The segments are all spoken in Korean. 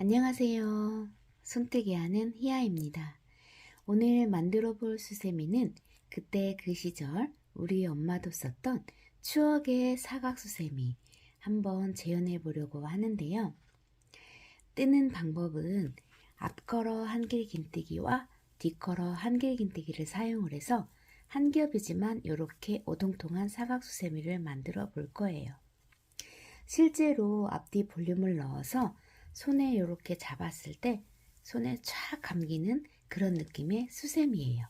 안녕하세요. 손뜨기 하는 희아입니다. 오늘 만들어 볼 수세미는 그때 그 시절 우리 엄마도 썼던 추억의 사각 수세미 한번 재현해 보려고 하는데요. 뜨는 방법은 앞걸어 한길긴뜨기와 뒷걸어 한길긴뜨기를 사용을 해서 한 겹이지만 이렇게 오동통한 사각 수세미를 만들어 볼 거예요. 실제로 앞뒤 볼륨을 넣어서 손에 이렇게 잡았을 때 손에 쫙 감기는 그런 느낌의 수세미예요.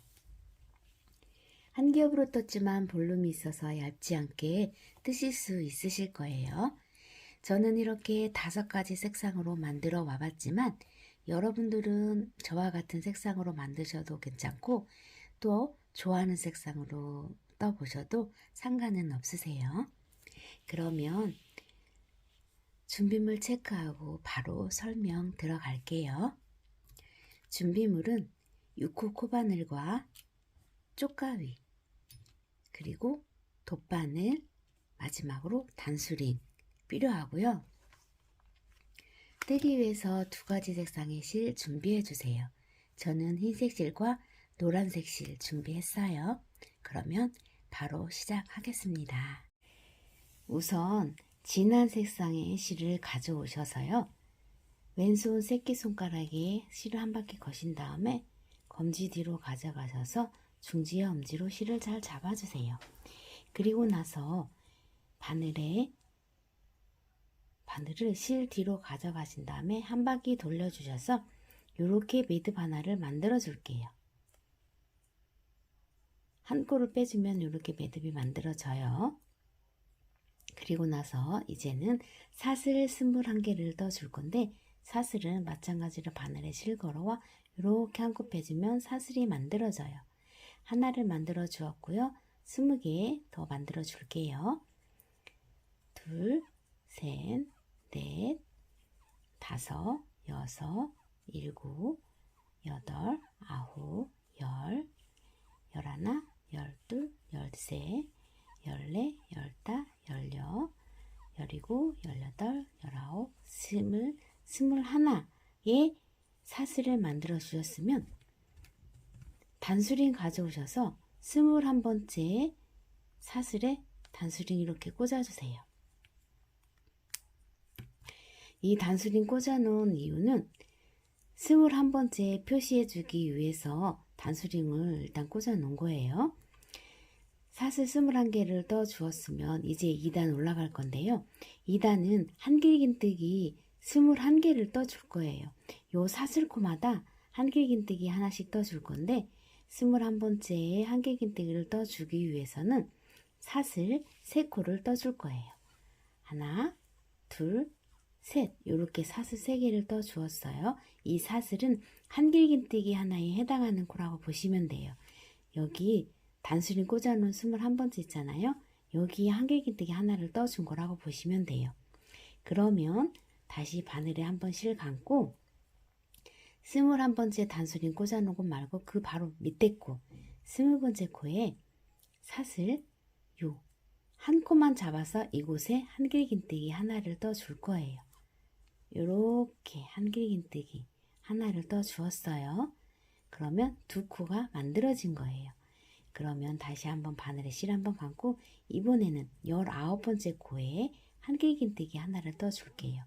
한 겹으로 떴지만 볼륨이 있어서 얇지 않게 뜨실 수 있으실 거예요. 저는 이렇게 5가지 색상으로 만들어 와봤지만 여러분들은 저와 같은 색상으로 만드셔도 괜찮고 또 좋아하는 색상으로 떠보셔도 상관은 없으세요. 그러면 준비물 체크하고 바로 설명 들어갈게요. 준비물은 6호 코바늘과 쪽가위 그리고 돗바늘 마지막으로 단수링 필요하고요. 뜨기 위해서 2가지 색상의 실 준비해 주세요. 저는 흰색 실과 노란색 실 준비했어요. 그러면 바로 시작하겠습니다. 우선 진한 색상의 실을 가져오셔서요. 왼손 새끼손가락에 실을 한 바퀴 거신 다음에 검지 뒤로 가져가셔서 중지와 엄지로 실을 잘 잡아주세요. 그리고 나서 바늘을 실 뒤로 가져가신 다음에 한 바퀴 돌려주셔서 이렇게 매듭 하나를 만들어 줄게요. 한 꼴을 빼주면 이렇게 매듭이 만들어져요. 그리고 나서 이제는 사슬 21개를 떠 줄 건데 사슬은 마찬가지로 바늘에 실걸어와 이렇게 한 곱 해주면 사슬이 만들어져요. 하나를 만들어 주었고요. 20개 더 만들어 줄게요. 둘, 셋, 넷, 다섯, 여섯, 일곱, 여덟, 아홉, 열, 열하나, 열둘, 열세, 열네, 열다, 열여, 열이고, 열여덟, 열아홉, 스물하나의 사슬을 만들어 주셨으면 단수링 가져오셔서 21번째 사슬에 단수링 이렇게 꽂아주세요. 이 단수링 꽂아놓은 이유는 21번째 표시해주기 위해서 단수링을 일단 꽂아놓은 거예요. 사슬 21개를 떠 주었으면 이제 2단 올라갈 건데요. 2단은 한길긴뜨기 21개를 떠 줄 거예요. 요 사슬코마다 한길긴뜨기 하나씩 떠 줄 건데 21번째에 한길긴뜨기를 떠 주기 위해서는 사슬 3코를 떠 줄 거예요. 하나, 둘, 셋 이렇게 사슬 3개를 떠 주었어요. 이 사슬은 한길긴뜨기 하나에 해당하는 코라고 보시면 돼요. 여기 단수링 꽂아놓은 21번째 있잖아요. 여기에 한길긴뜨기 하나를 떠준 거라고 보시면 돼요. 그러면 다시 바늘에 한번 실 감고 21번째 단수링 꽂아놓은 것 말고 그 바로 밑에 코 20번째 코에 사슬 요 한 코만 잡아서 이곳에 한길긴뜨기 하나를 떠 줄 거예요. 요렇게 한길긴뜨기 하나를 떠 주었어요. 그러면 2코가 만들어진 거예요. 그러면 다시 한번 바늘에 실 한번 감고 이번에는 19번째 코에 한길긴뜨기 하나를 떠 줄게요.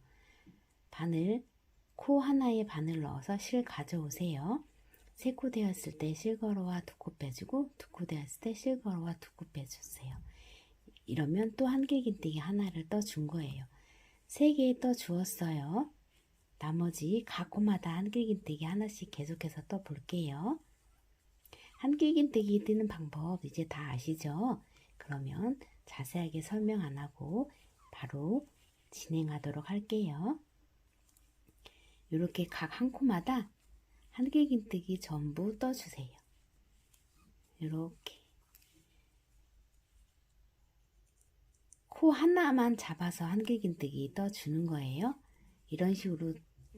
코 하나에 바늘 넣어서 실 가져오세요. 3코 되었을 때 실걸어와 2코 빼주고 2코 되었을 때 실걸어와 2코 빼주세요. 이러면 또 한길긴뜨기 하나를 떠 준 거예요. 3개 떠 주었어요. 나머지 각 코마다 한길긴뜨기 하나씩 계속해서 떠 볼게요. 한길긴뜨기 뜨는 방법 이제 다 아시죠? 그러면 자세하게 설명 안 하고 바로 진행하도록 할게요. 이렇게 각 한 코마다 한길긴뜨기 전부 떠주세요. 이렇게 코 하나만 잡아서 한길긴뜨기 떠주는 거예요. 이런 식으로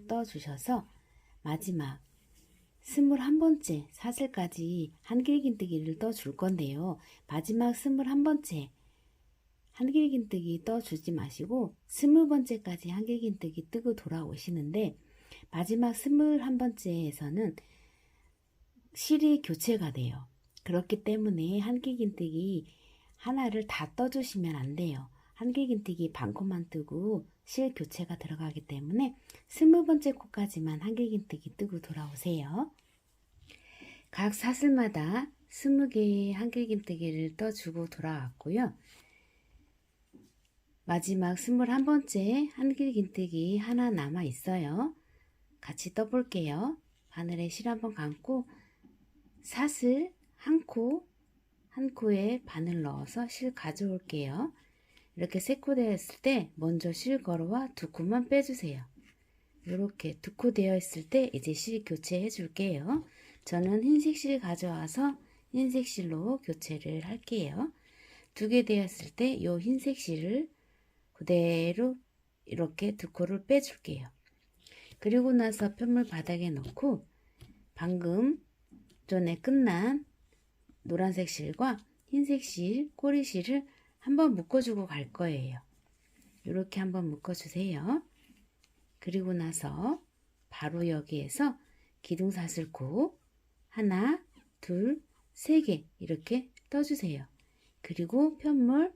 떠주셔서 마지막 21번째 사슬까지 한길긴뜨기를 떠 줄 건데요. 마지막 21번째 한길긴뜨기 떠 주지 마시고 20번째까지 한길긴뜨기 뜨고 돌아오시는데 마지막 21번째에서는 실이 교체가 돼요. 그렇기 때문에 한길긴뜨기 하나를 다 떠주시면 안 돼요. 한길긴뜨기 반코만 뜨고 실 교체가 들어가기 때문에 20번째 코까지만 한길긴뜨기 뜨고 돌아오세요. 각 사슬마다 20개의 한길긴뜨기를 떠주고 돌아왔고요. 마지막 21번째 한길긴뜨기 하나 남아 있어요. 같이 떠볼게요. 바늘에 실 한번 감고 사슬 한 코에 바늘 넣어서 실 가져올게요. 이렇게 3코 되었을 때 먼저 실 걸어와 2코만 빼주세요. 이렇게 2코 되어 있을 때 이제 실 교체해 줄게요. 저는 흰색 실 가져와서 흰색 실로 교체를 할게요. 2개 되었을 때 이 흰색 실을 그대로 이렇게 2코를 빼줄게요. 그리고 나서 편물 바닥에 놓고 방금 전에 끝난 노란색 실과 흰색 실, 꼬리실을 한번 묶어주고 갈 거예요. 이렇게 한번 묶어주세요. 그리고 나서 바로 여기에서 기둥사슬코 하나, 둘, 3개 이렇게 떠주세요. 그리고 편물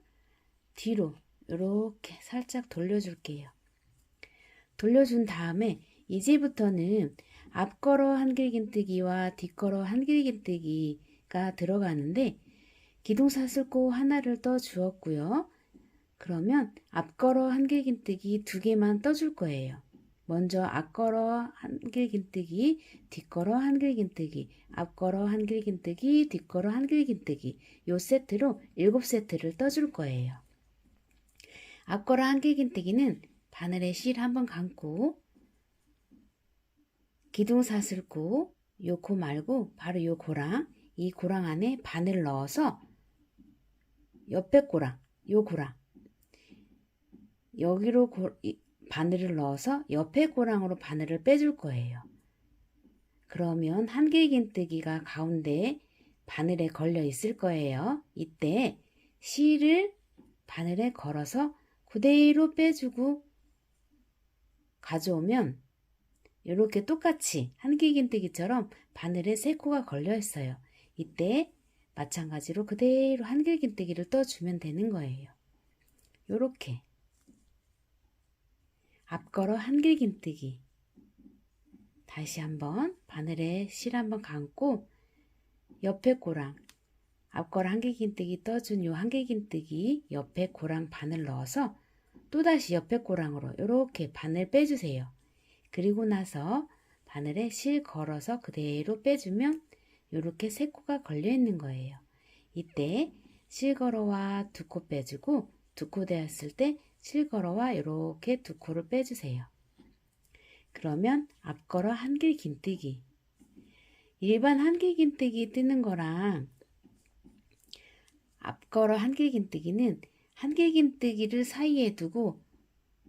뒤로 이렇게 살짝 돌려줄게요. 돌려준 다음에 이제부터는 앞걸어 한길긴뜨기와 뒷걸어 한길긴뜨기가 들어가는데 기둥사슬코 하나를 떠 주었고요. 그러면 앞걸어 한길긴뜨기 2개만 떠줄 거예요. 먼저 앞걸어 한길긴뜨기, 뒷걸어 한길긴뜨기, 앞걸어 한길긴뜨기, 뒷걸어 한길긴뜨기 요 세트로 7세트를 떠줄 거예요. 앞걸어 한길긴뜨기는 바늘에 실 한번 감고 기둥사슬코 요 코 말고 바로 요 고랑, 이 고랑 안에 바늘 넣어서 옆에 고랑, 요 고랑 여기로 바늘을 넣어서 옆에 고랑으로 바늘을 빼줄 거예요. 그러면 한길긴뜨기가 가운데 바늘에 걸려 있을 거예요. 이때 실을 바늘에 걸어서 그대로 빼주고 가져오면 이렇게 똑같이 한길긴뜨기처럼 바늘에 3코가 걸려 있어요. 이때 마찬가지로 그대로 한길긴뜨기를 떠주면 되는 거예요. 이렇게 앞걸어 한길긴뜨기 다시 한번 바늘에 실 한번 감고 옆에 고랑 앞걸어 한길긴뜨기 떠준 요 한길긴뜨기 옆에 고랑 바늘 넣어서 또다시 옆에 고랑으로 이렇게 바늘 빼주세요. 그리고 나서 바늘에 실 걸어서 그대로 빼주면 이렇게 3코가 걸려 있는 거예요. 이때 실 걸어와 2코 빼주고 2코 되었을 때 실 걸어와 이렇게 2코를 빼주세요. 그러면 앞걸어 한길긴뜨기 일반 한길긴뜨기 뜨는 거랑 앞걸어 한길긴뜨기는 한길긴뜨기를 사이에 두고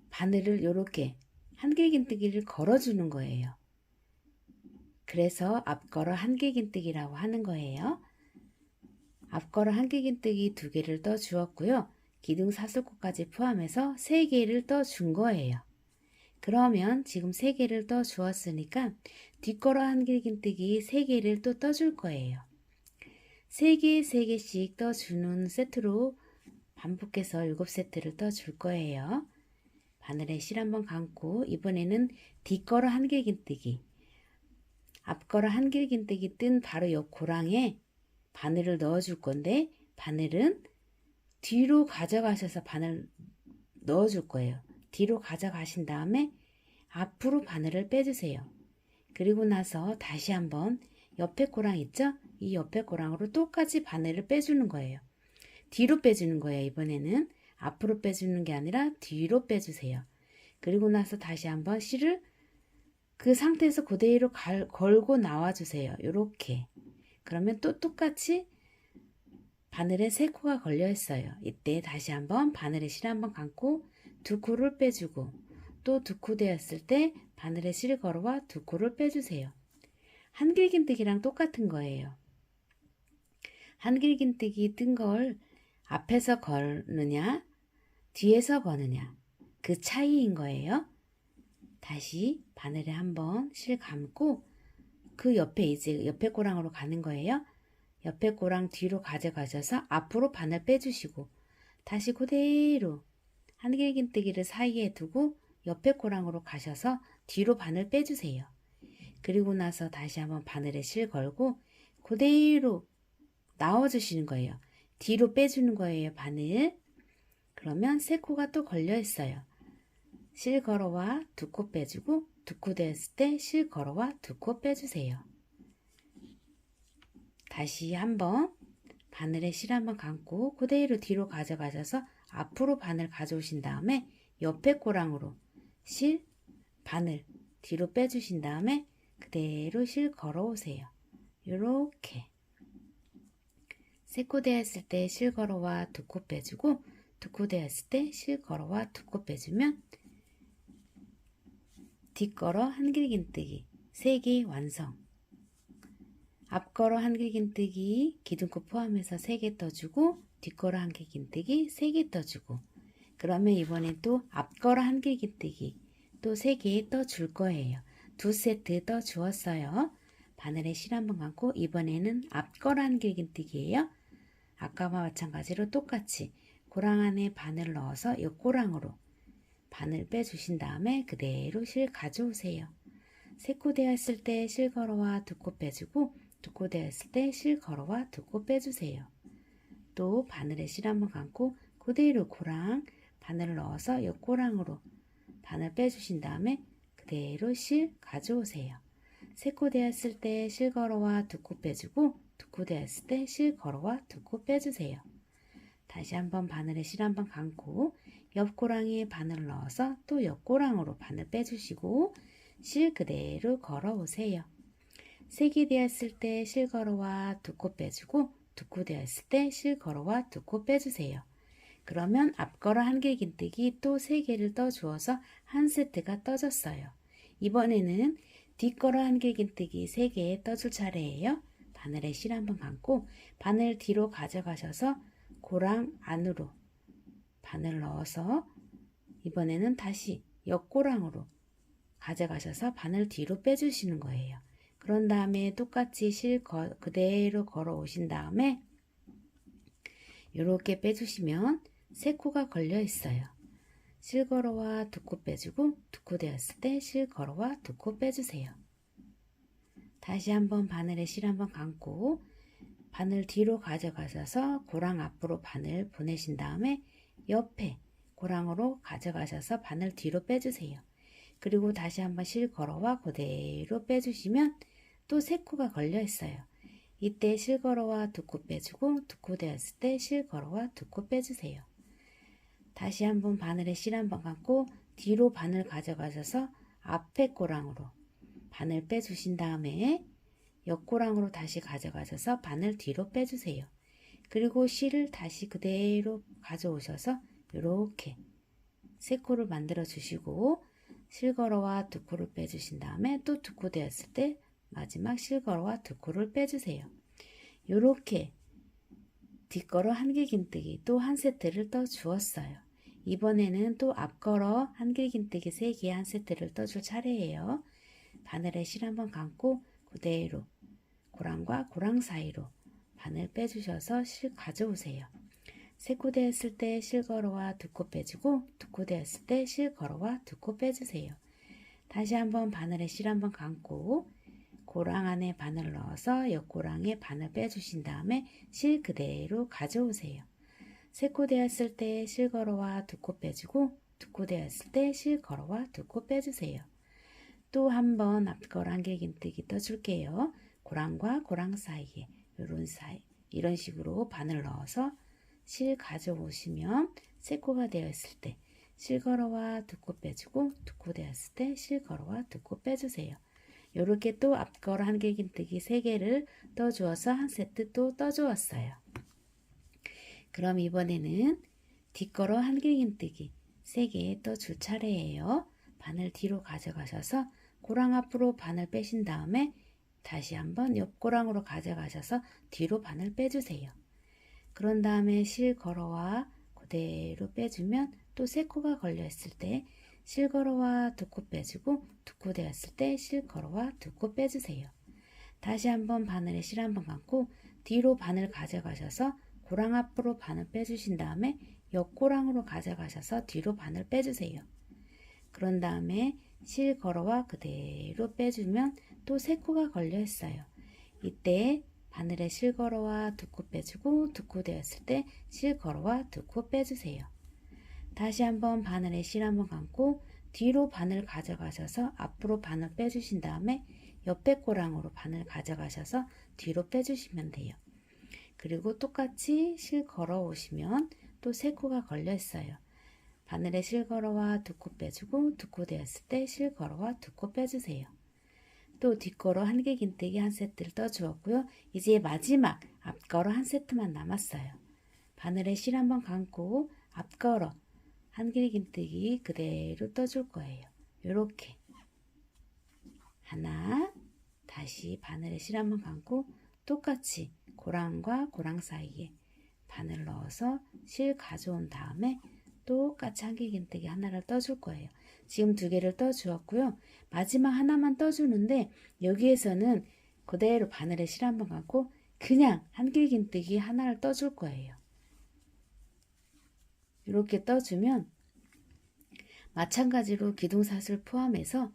바늘을 이렇게 한길긴뜨기를 걸어주는 거예요. 그래서 앞걸어 한길긴뜨기라고 하는 거예요. 앞걸어 한길긴뜨기 2개를 떠 주었고요. 기둥사슬코까지 포함해서 3개를 떠 준 거예요. 그러면 지금 3개를 떠 주었으니까 뒷걸어 한길긴뜨기 3개를 또 떠줄 거예요. 3개, 3개씩 떠주는 세트로 반복해서 7세트를 떠줄 거예요. 바늘에 실 한번 감고 이번에는 뒷걸어 한길긴뜨기 앞걸어 한길긴뜨기 뜬 바로 옆 고랑에 바늘을 넣어 줄 건데 바늘은 뒤로 가져가셔서 바늘 넣어 줄 거예요. 뒤로 가져가신 다음에 앞으로 바늘을 빼주세요. 그리고 나서 다시 한번 옆에 고랑 있죠? 이 옆에 고랑으로 똑같이 바늘을 빼주는 거예요. 뒤로 빼주는 거예요. 이번에는 앞으로 빼주는 게 아니라 뒤로 빼주세요. 그리고 나서 다시 한번 실을 그 상태에서 그대로 걸고 나와주세요. 이렇게. 그러면 또 똑같이 바늘에 3코가 걸려 있어요. 이때 다시 한번 바늘에 실 한번 감고 2코를 빼주고 또 2코 되었을 때 바늘에 실 걸어와 2코를 빼주세요. 한길긴뜨기랑 똑같은 거예요. 한길긴뜨기 뜬 걸 앞에서 거느냐 뒤에서 거느냐 그 차이인 거예요. 다시 바늘에 한번 실 감고 그 옆에 이제 옆에 꼬랑으로 가는 거예요. 옆에 꼬랑 뒤로 가져가셔서 앞으로 바늘 빼주시고 다시 그대로 한길긴뜨기를 사이에 두고 옆에 꼬랑으로 가셔서 뒤로 바늘 빼주세요. 그리고 나서 다시 한번 바늘에 실 걸고 그대로 나와주시는 거예요. 뒤로 빼주는 거예요, 바늘. 그러면 세 코가 또 걸려 있어요. 실 걸어와 두 코 빼주고 두 코 되었을 때 실 걸어와 두 코 빼주세요. 다시 한번 바늘에 실 한번 감고 그대로 뒤로 가져가셔서 앞으로 바늘 가져오신 다음에 옆에 꼬랑으로 실, 바늘 뒤로 빼주신 다음에 그대로 실 걸어오세요. 요렇게 세 코 되었을 때 실 걸어와 두 코 빼주고 두 코 되었을 때 실 걸어와 두 코 빼주면 뒷걸어 한길긴뜨기 3개 완성. 앞걸어 한길긴뜨기 기둥코 포함해서 3개 떠주고 뒷걸어 한길긴뜨기 3개 떠주고 그러면 이번엔 또 앞걸어 한길긴뜨기 또 3개 떠줄 거예요. 2세트 떠주었어요. 바늘에 실 한번 감고 이번에는 앞걸어 한길긴뜨기예요. 아까와 마찬가지로 똑같이 고랑 안에 바늘 넣어서 이 고랑으로 바늘 빼주신 다음에 그대로 실 가져오세요. 세 코 되었을 때 실 걸어와 두 코 빼주고 두 코 되었을 때 실 걸어와 두 코 빼주세요. 또 바늘에 실 한번 감고 그대로 고랑 바늘을 넣어서 옆 고랑으로 바늘 빼주신 다음에 그대로 실 가져오세요. 세 코 되었을 때 실 걸어와 두 코 빼주고 두 코 되었을 때 실 걸어와 두 코 빼주세요. 다시 한번 바늘에 실 한번 감고 옆 고랑에 바늘 넣어서 또 옆 고랑으로 바늘 빼주시고 실 그대로 걸어오세요. 3개 되었을 때 실 걸어와 두 코 빼주고 두 코 되었을 때 실 걸어와 두 코 빼주세요. 그러면 앞걸어 한길긴뜨기 또 3개를 떠주어서 한 세트가 떠졌어요. 이번에는 뒷걸어 한길긴뜨기 3개 떠줄 차례예요. 바늘에 실 한번 감고 바늘 뒤로 가져가셔서 고랑 안으로 바늘 넣어서 이번에는 다시 옆고랑으로 가져가셔서 바늘 뒤로 빼주시는 거예요. 그런 다음에 똑같이 실 그대로 걸어 오신 다음에 이렇게 빼주시면 세 코가 걸려 있어요. 실 걸어와 두 코 빼주고 두 코 되었을 때 실 걸어와 두 코 빼주세요. 다시 한번 바늘에 실 한번 감고 바늘 뒤로 가져가셔서 고랑 앞으로 바늘 보내신 다음에 옆에 고랑으로 가져가셔서 바늘 뒤로 빼주세요. 그리고 다시 한번 실 걸어와 그대로 빼주시면 또 세 코가 걸려 있어요. 이때 실 걸어와 두 코 빼주고 두 코 되었을 때 실 걸어와 두 코 빼주세요. 다시 한번 바늘에 실 한번 감고 뒤로 바늘 가져가셔서 앞에 고랑으로 바늘 빼주신 다음에 옆고랑으로 다시 가져가셔서 바늘 뒤로 빼주세요. 그리고 실을 다시 그대로 가져오셔서 이렇게 세 코를 만들어 주시고 실걸어와 두 코를 빼주신 다음에 또 두 코 되었을 때 마지막 실걸어와 두 코를 빼주세요. 이렇게 뒷걸어 한길긴뜨기 또 한 세트를 떠 주었어요. 이번에는 또 앞걸어 한길긴뜨기 3개 한 세트를 떠줄 차례예요. 바늘에 실 한번 감고 그대로 고랑과 고랑 사이로 바늘 빼주셔서 실 가져오세요. 세 코 되었을 때 실 걸어와 두 코 빼주고 두 코 되었을 때 실 걸어와 두 코 빼주세요. 다시 한번 바늘에 실 한번 감고 고랑 안에 바늘 넣어서 옆 고랑에 바늘 빼주신 다음에 실 그대로 가져오세요. 세 코 되었을 때 실 걸어와 두 코 빼주고 두 코 되었을 때 실 걸어와 두 코 빼주세요. 또 한번 앞걸어 한길긴뜨기 떠줄게요. 고랑과 고랑 사이에 이런 식으로 바늘 넣어서 실 가져오시면 세 코가 되어 있을 때 실 걸어와 두 코 빼주고 두 코 되었을 때 실 걸어와 두 코 빼주세요. 이렇게 또 앞걸어 한길긴뜨기 3개를 떠주어서 한 세트 또 떠주었어요. 그럼 이번에는 뒷걸어 한길긴뜨기 3개 떠줄 차례예요. 바늘 뒤로 가져가셔서 고랑 앞으로 바늘 빼신 다음에 다시 한번 옆고랑으로 가져가셔서 뒤로 바늘 빼주세요. 그런 다음에 실 걸어와 그대로 빼주면 또 세 코가 걸려 있을 때 실걸어와 두 코 빼주고 두 코 되었을 때 실걸어와 두 코 빼주세요. 다시 한번 바늘에 실 한번 감고 뒤로 바늘 가져가셔서 고랑 앞으로 바늘 빼주신 다음에 옆고랑으로 가져가셔서 뒤로 바늘 빼주세요. 그런 다음에 실걸어와 그대로 빼주면 또 세 코가 걸려 있어요. 이때 바늘에 실걸어와 두 코 빼주고 두 코 되었을 때 실걸어와 두 코 빼주세요. 다시 한번 바늘에 실 한번 감고 뒤로 바늘 가져가셔서 앞으로 바늘 빼주신 다음에 옆에 꼬랑으로 바늘 가져가셔서 뒤로 빼주시면 돼요. 그리고 똑같이 실 걸어 오시면 또 세 코가 걸려 있어요. 바늘에 실 걸어와 두 코 빼주고 두 코 되었을 때 실 걸어와 두 코 빼주세요. 또 뒷걸어 한길긴뜨기 한 세트를 떠주었고요. 이제 마지막 앞걸어 한 세트만 남았어요. 바늘에 실 한번 감고 앞걸어 한길긴뜨기 그대로 떠줄 거예요. 요렇게 하나, 다시 바늘에 실 한번 감고 똑같이 고랑과 고랑 사이에 바늘 넣어서 실 가져온 다음에 똑같이 한길긴뜨기 하나를 떠줄 거예요. 지금 두 개를 떠주었고요. 마지막 하나만 떠주는데 여기에서는 그대로 바늘에 실 한번 감고 그냥 한길긴뜨기 하나를 떠줄 거예요. 이렇게 떠주면 마찬가지로 기둥사슬 포함해서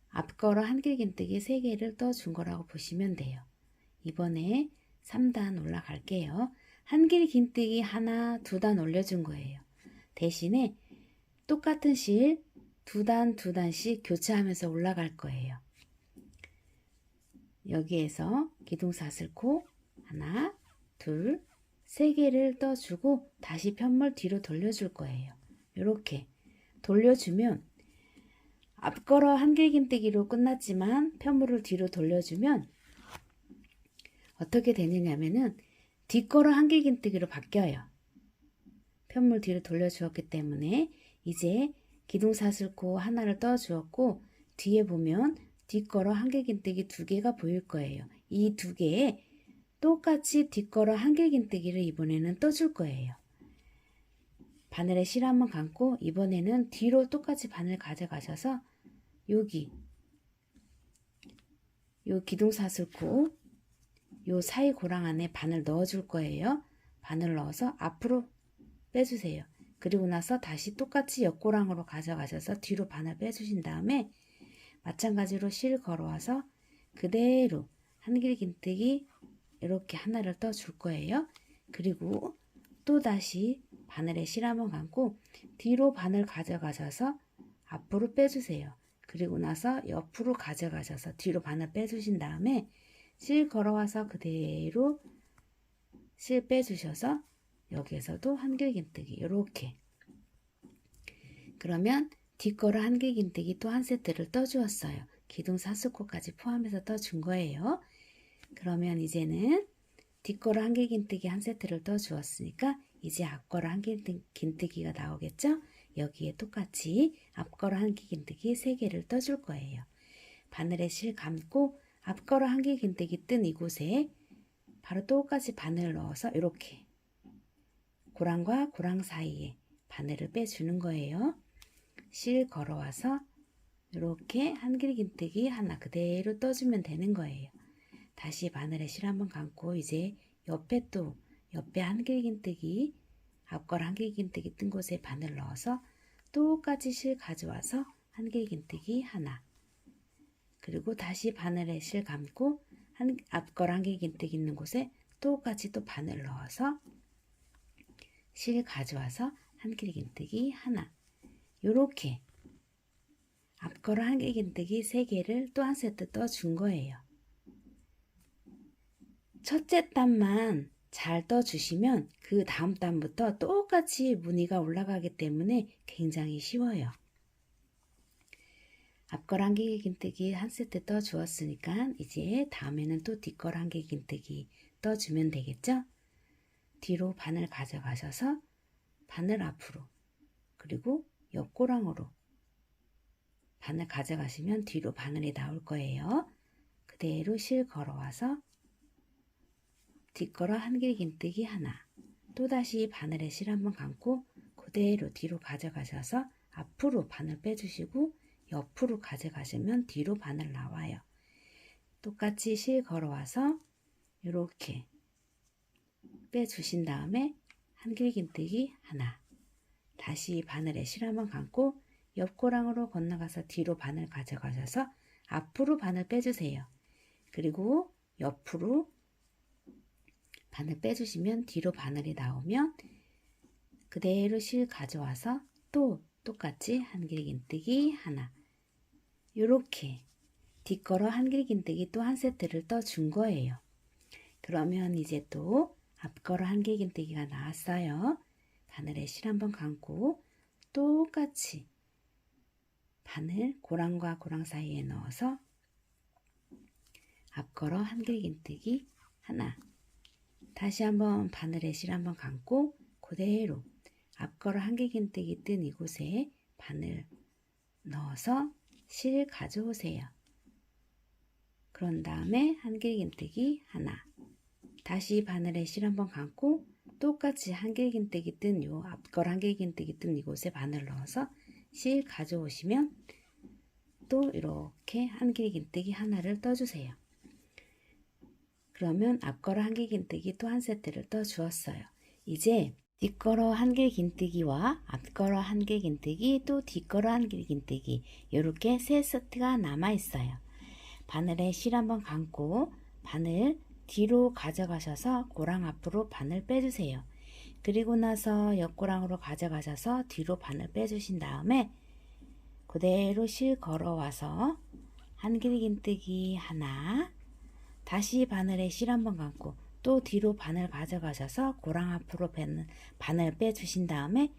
앞걸어 한길긴뜨기 3개를 떠준 거라고 보시면 돼요. 이번에 3단 올라갈게요. 한길긴뜨기 하나, 2단 올려준 거예요. 대신에 똑같은 실 2단, 2단씩 교차하면서 올라갈 거예요. 여기에서 기둥사슬코 하나, 둘, 3개를 떠주고 다시 편물 뒤로 돌려줄 거예요. 이렇게 돌려주면 앞걸어 한길긴뜨기로 끝났지만 편물을 뒤로 돌려주면 어떻게 되느냐면은 뒷걸어 한길긴뜨기로 바뀌어요. 편물 뒤로 돌려주었기 때문에 이제 기둥사슬코 하나를 떠주었고 뒤에 보면 뒷걸어 한길긴뜨기 2개가 보일 거예요. 이 2개에 똑같이 뒷걸어 한길긴뜨기를 이번에는 떠줄 거예요. 바늘에 실 한번 감고 이번에는 뒤로 똑같이 바늘 가져가셔서 여기 요 기둥사슬코 요 사이 고랑 안에 바늘 넣어줄 거예요. 바늘 넣어서 앞으로 빼주세요. 그리고 나서 다시 똑같이 옆고랑으로 가져가셔서 뒤로 바늘 빼주신 다음에 마찬가지로 실 걸어와서 그대로 한길긴뜨기 이렇게 하나를 떠줄 거예요. 그리고 또 다시 바늘에 실 한번 감고 뒤로 바늘 가져가셔서 앞으로 빼주세요. 그리고 나서 옆으로 가져가셔서 뒤로 바늘 빼주신 다음에 실 걸어와서 그대로 실 빼주셔서 여기에서도 한길긴뜨기 이렇게 그러면 뒷걸어 한길긴뜨기 또 한 세트를 떠주었어요. 기둥사슬코까지 포함해서 떠준 거예요. 그러면 이제는 뒷걸어 한길긴뜨기 한 세트를 떠주었으니까 이제 앞걸어 한길긴뜨기가 나오겠죠? 여기에 똑같이 앞걸어 한길긴뜨기 3개를 떠줄 거예요. 바늘에 실 감고 앞걸어 한길긴뜨기 뜬 이곳에 바로 똑같이 바늘을 넣어서 이렇게 고랑과 고랑 사이에 바늘을 빼주는 거예요. 실 걸어와서 이렇게 한길긴뜨기 하나 그대로 떠주면 되는 거예요. 다시 바늘에 실 한번 감고 이제 옆에 한길긴뜨기 앞걸어 한길긴뜨기 뜬 곳에 바늘 넣어서 똑같이 실 가져와서 한길긴뜨기 하나 그리고 다시 바늘에 실 감고 앞걸어 한길긴뜨기 있는 곳에 똑같이 또 바늘 넣어서 실 가져와서 한길긴뜨기 하나 요렇게 앞걸어 한길긴뜨기 3개를 또 한 세트 떠준 거예요. 첫째 단만 잘 떠주시면 그 다음 단부터 똑같이 무늬가 올라가기 때문에 굉장히 쉬워요. 앞걸어 한길긴뜨기 한 세트 떠주었으니까 이제 다음에는 또 뒷걸어 한길긴뜨기 떠주면 되겠죠? 뒤로 바늘 가져가셔서 바늘 앞으로 그리고 옆고랑으로 바늘 가져가시면 뒤로 바늘이 나올 거예요. 그대로 실 걸어와서 뒷걸어 한길긴뜨기 하나 또다시 바늘에 실 한번 감고 그대로 뒤로 가져가셔서 앞으로 바늘 빼주시고 옆으로 가져가시면 뒤로 바늘 나와요. 똑같이 실 걸어와서 이렇게 빼주신 다음에 한길긴뜨기 하나, 다시 바늘에 실 한번 감고 옆고랑으로 건너가서 뒤로 바늘 가져가셔서 앞으로 바늘 빼주세요. 그리고 옆으로 바늘 빼주시면 뒤로 바늘이 나오면 그대로 실 가져와서 또 똑같이 한길긴뜨기 하나, 이렇게 뒷걸어 한길긴뜨기 또 한 세트를 떠준 거예요. 그러면 이제 또 앞걸어 한길긴뜨기가 나왔어요. 바늘에 실 한번 감고 똑같이 바늘 고랑과 고랑 사이에 넣어서 앞걸어 한길긴뜨기 하나, 다시 한번 바늘에 실 한번 감고 그대로 앞걸어 한길긴뜨기 뜬 이곳에 바늘 넣어서 실 가져오세요. 그런 다음에 한길긴뜨기 하나, 다시 바늘에 실 한번 감고 똑같이 한길긴뜨기 뜬 요 앞걸 한길긴뜨기 뜬 이곳에 바늘 넣어서 실 가져오시면 또 이렇게 한길긴뜨기 하나를 떠주세요. 그러면 앞걸어 한길긴뜨기 또 한 세트를 떠 주었어요. 이제 뒷걸어 한길긴뜨기와 앞걸어 한길긴뜨기 또 뒷걸어 한길긴뜨기 이렇게 세 세트가 남아 있어요. 바늘에 실 한번 감고 바늘 뒤로 가져가셔서 고랑 앞으로 바늘 빼주세요. 그리고 나서 옆고랑으로 가져가셔서 뒤로 바늘 빼주신 다음에 그대로 실 걸어와서 한길긴뜨기 하나, 다시 바늘에 실 한번 감고 또 뒤로 바늘 가져가셔서 고랑 앞으로 바늘 빼주신 다음에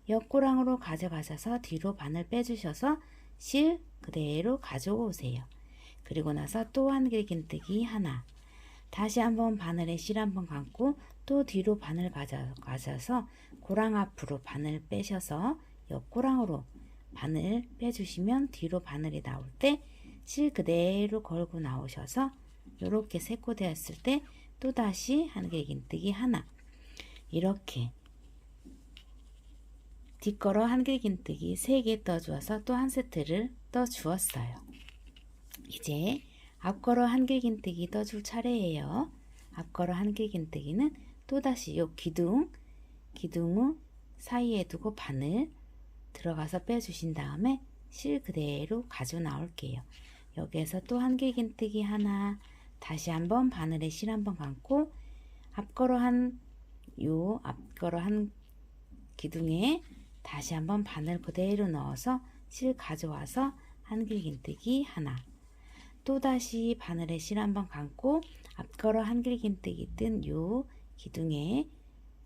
옆고랑으로 가져가셔서 뒤로 바늘 빼주셔서 실 그대로 가져오세요. 그리고 나서 또 한길긴뜨기 하나, 다시 한번 바늘에 실 한번 감고 또 뒤로 바늘 가져가셔서 고랑 앞으로 바늘 빼셔서 옆고랑으로 바늘 빼주시면 뒤로 바늘이 나올 때 실 그대로 걸고 나오셔서 이렇게 세코되었을 때 또다시 한길긴뜨기 하나, 이렇게 뒷걸어 한길긴뜨기 3개 떠주어서 또 한 세트를 떠주었어요. 이제 앞걸어 한길긴뜨기 떠줄 차례예요. 앞걸어 한길긴뜨기는 또다시 요 기둥 사이에 두고 바늘 들어가서 빼주신 다음에 실 그대로 가져 나올게요. 여기에서 또 한길긴뜨기 하나, 다시 한번 바늘에 실 한번 감고 앞걸어 한 기둥에 다시 한번 바늘 그대로 넣어서 실 가져와서 한길긴뜨기 하나, 또다시 바늘에 실 한번 감고 앞걸어 한길긴뜨기 뜬 요 기둥에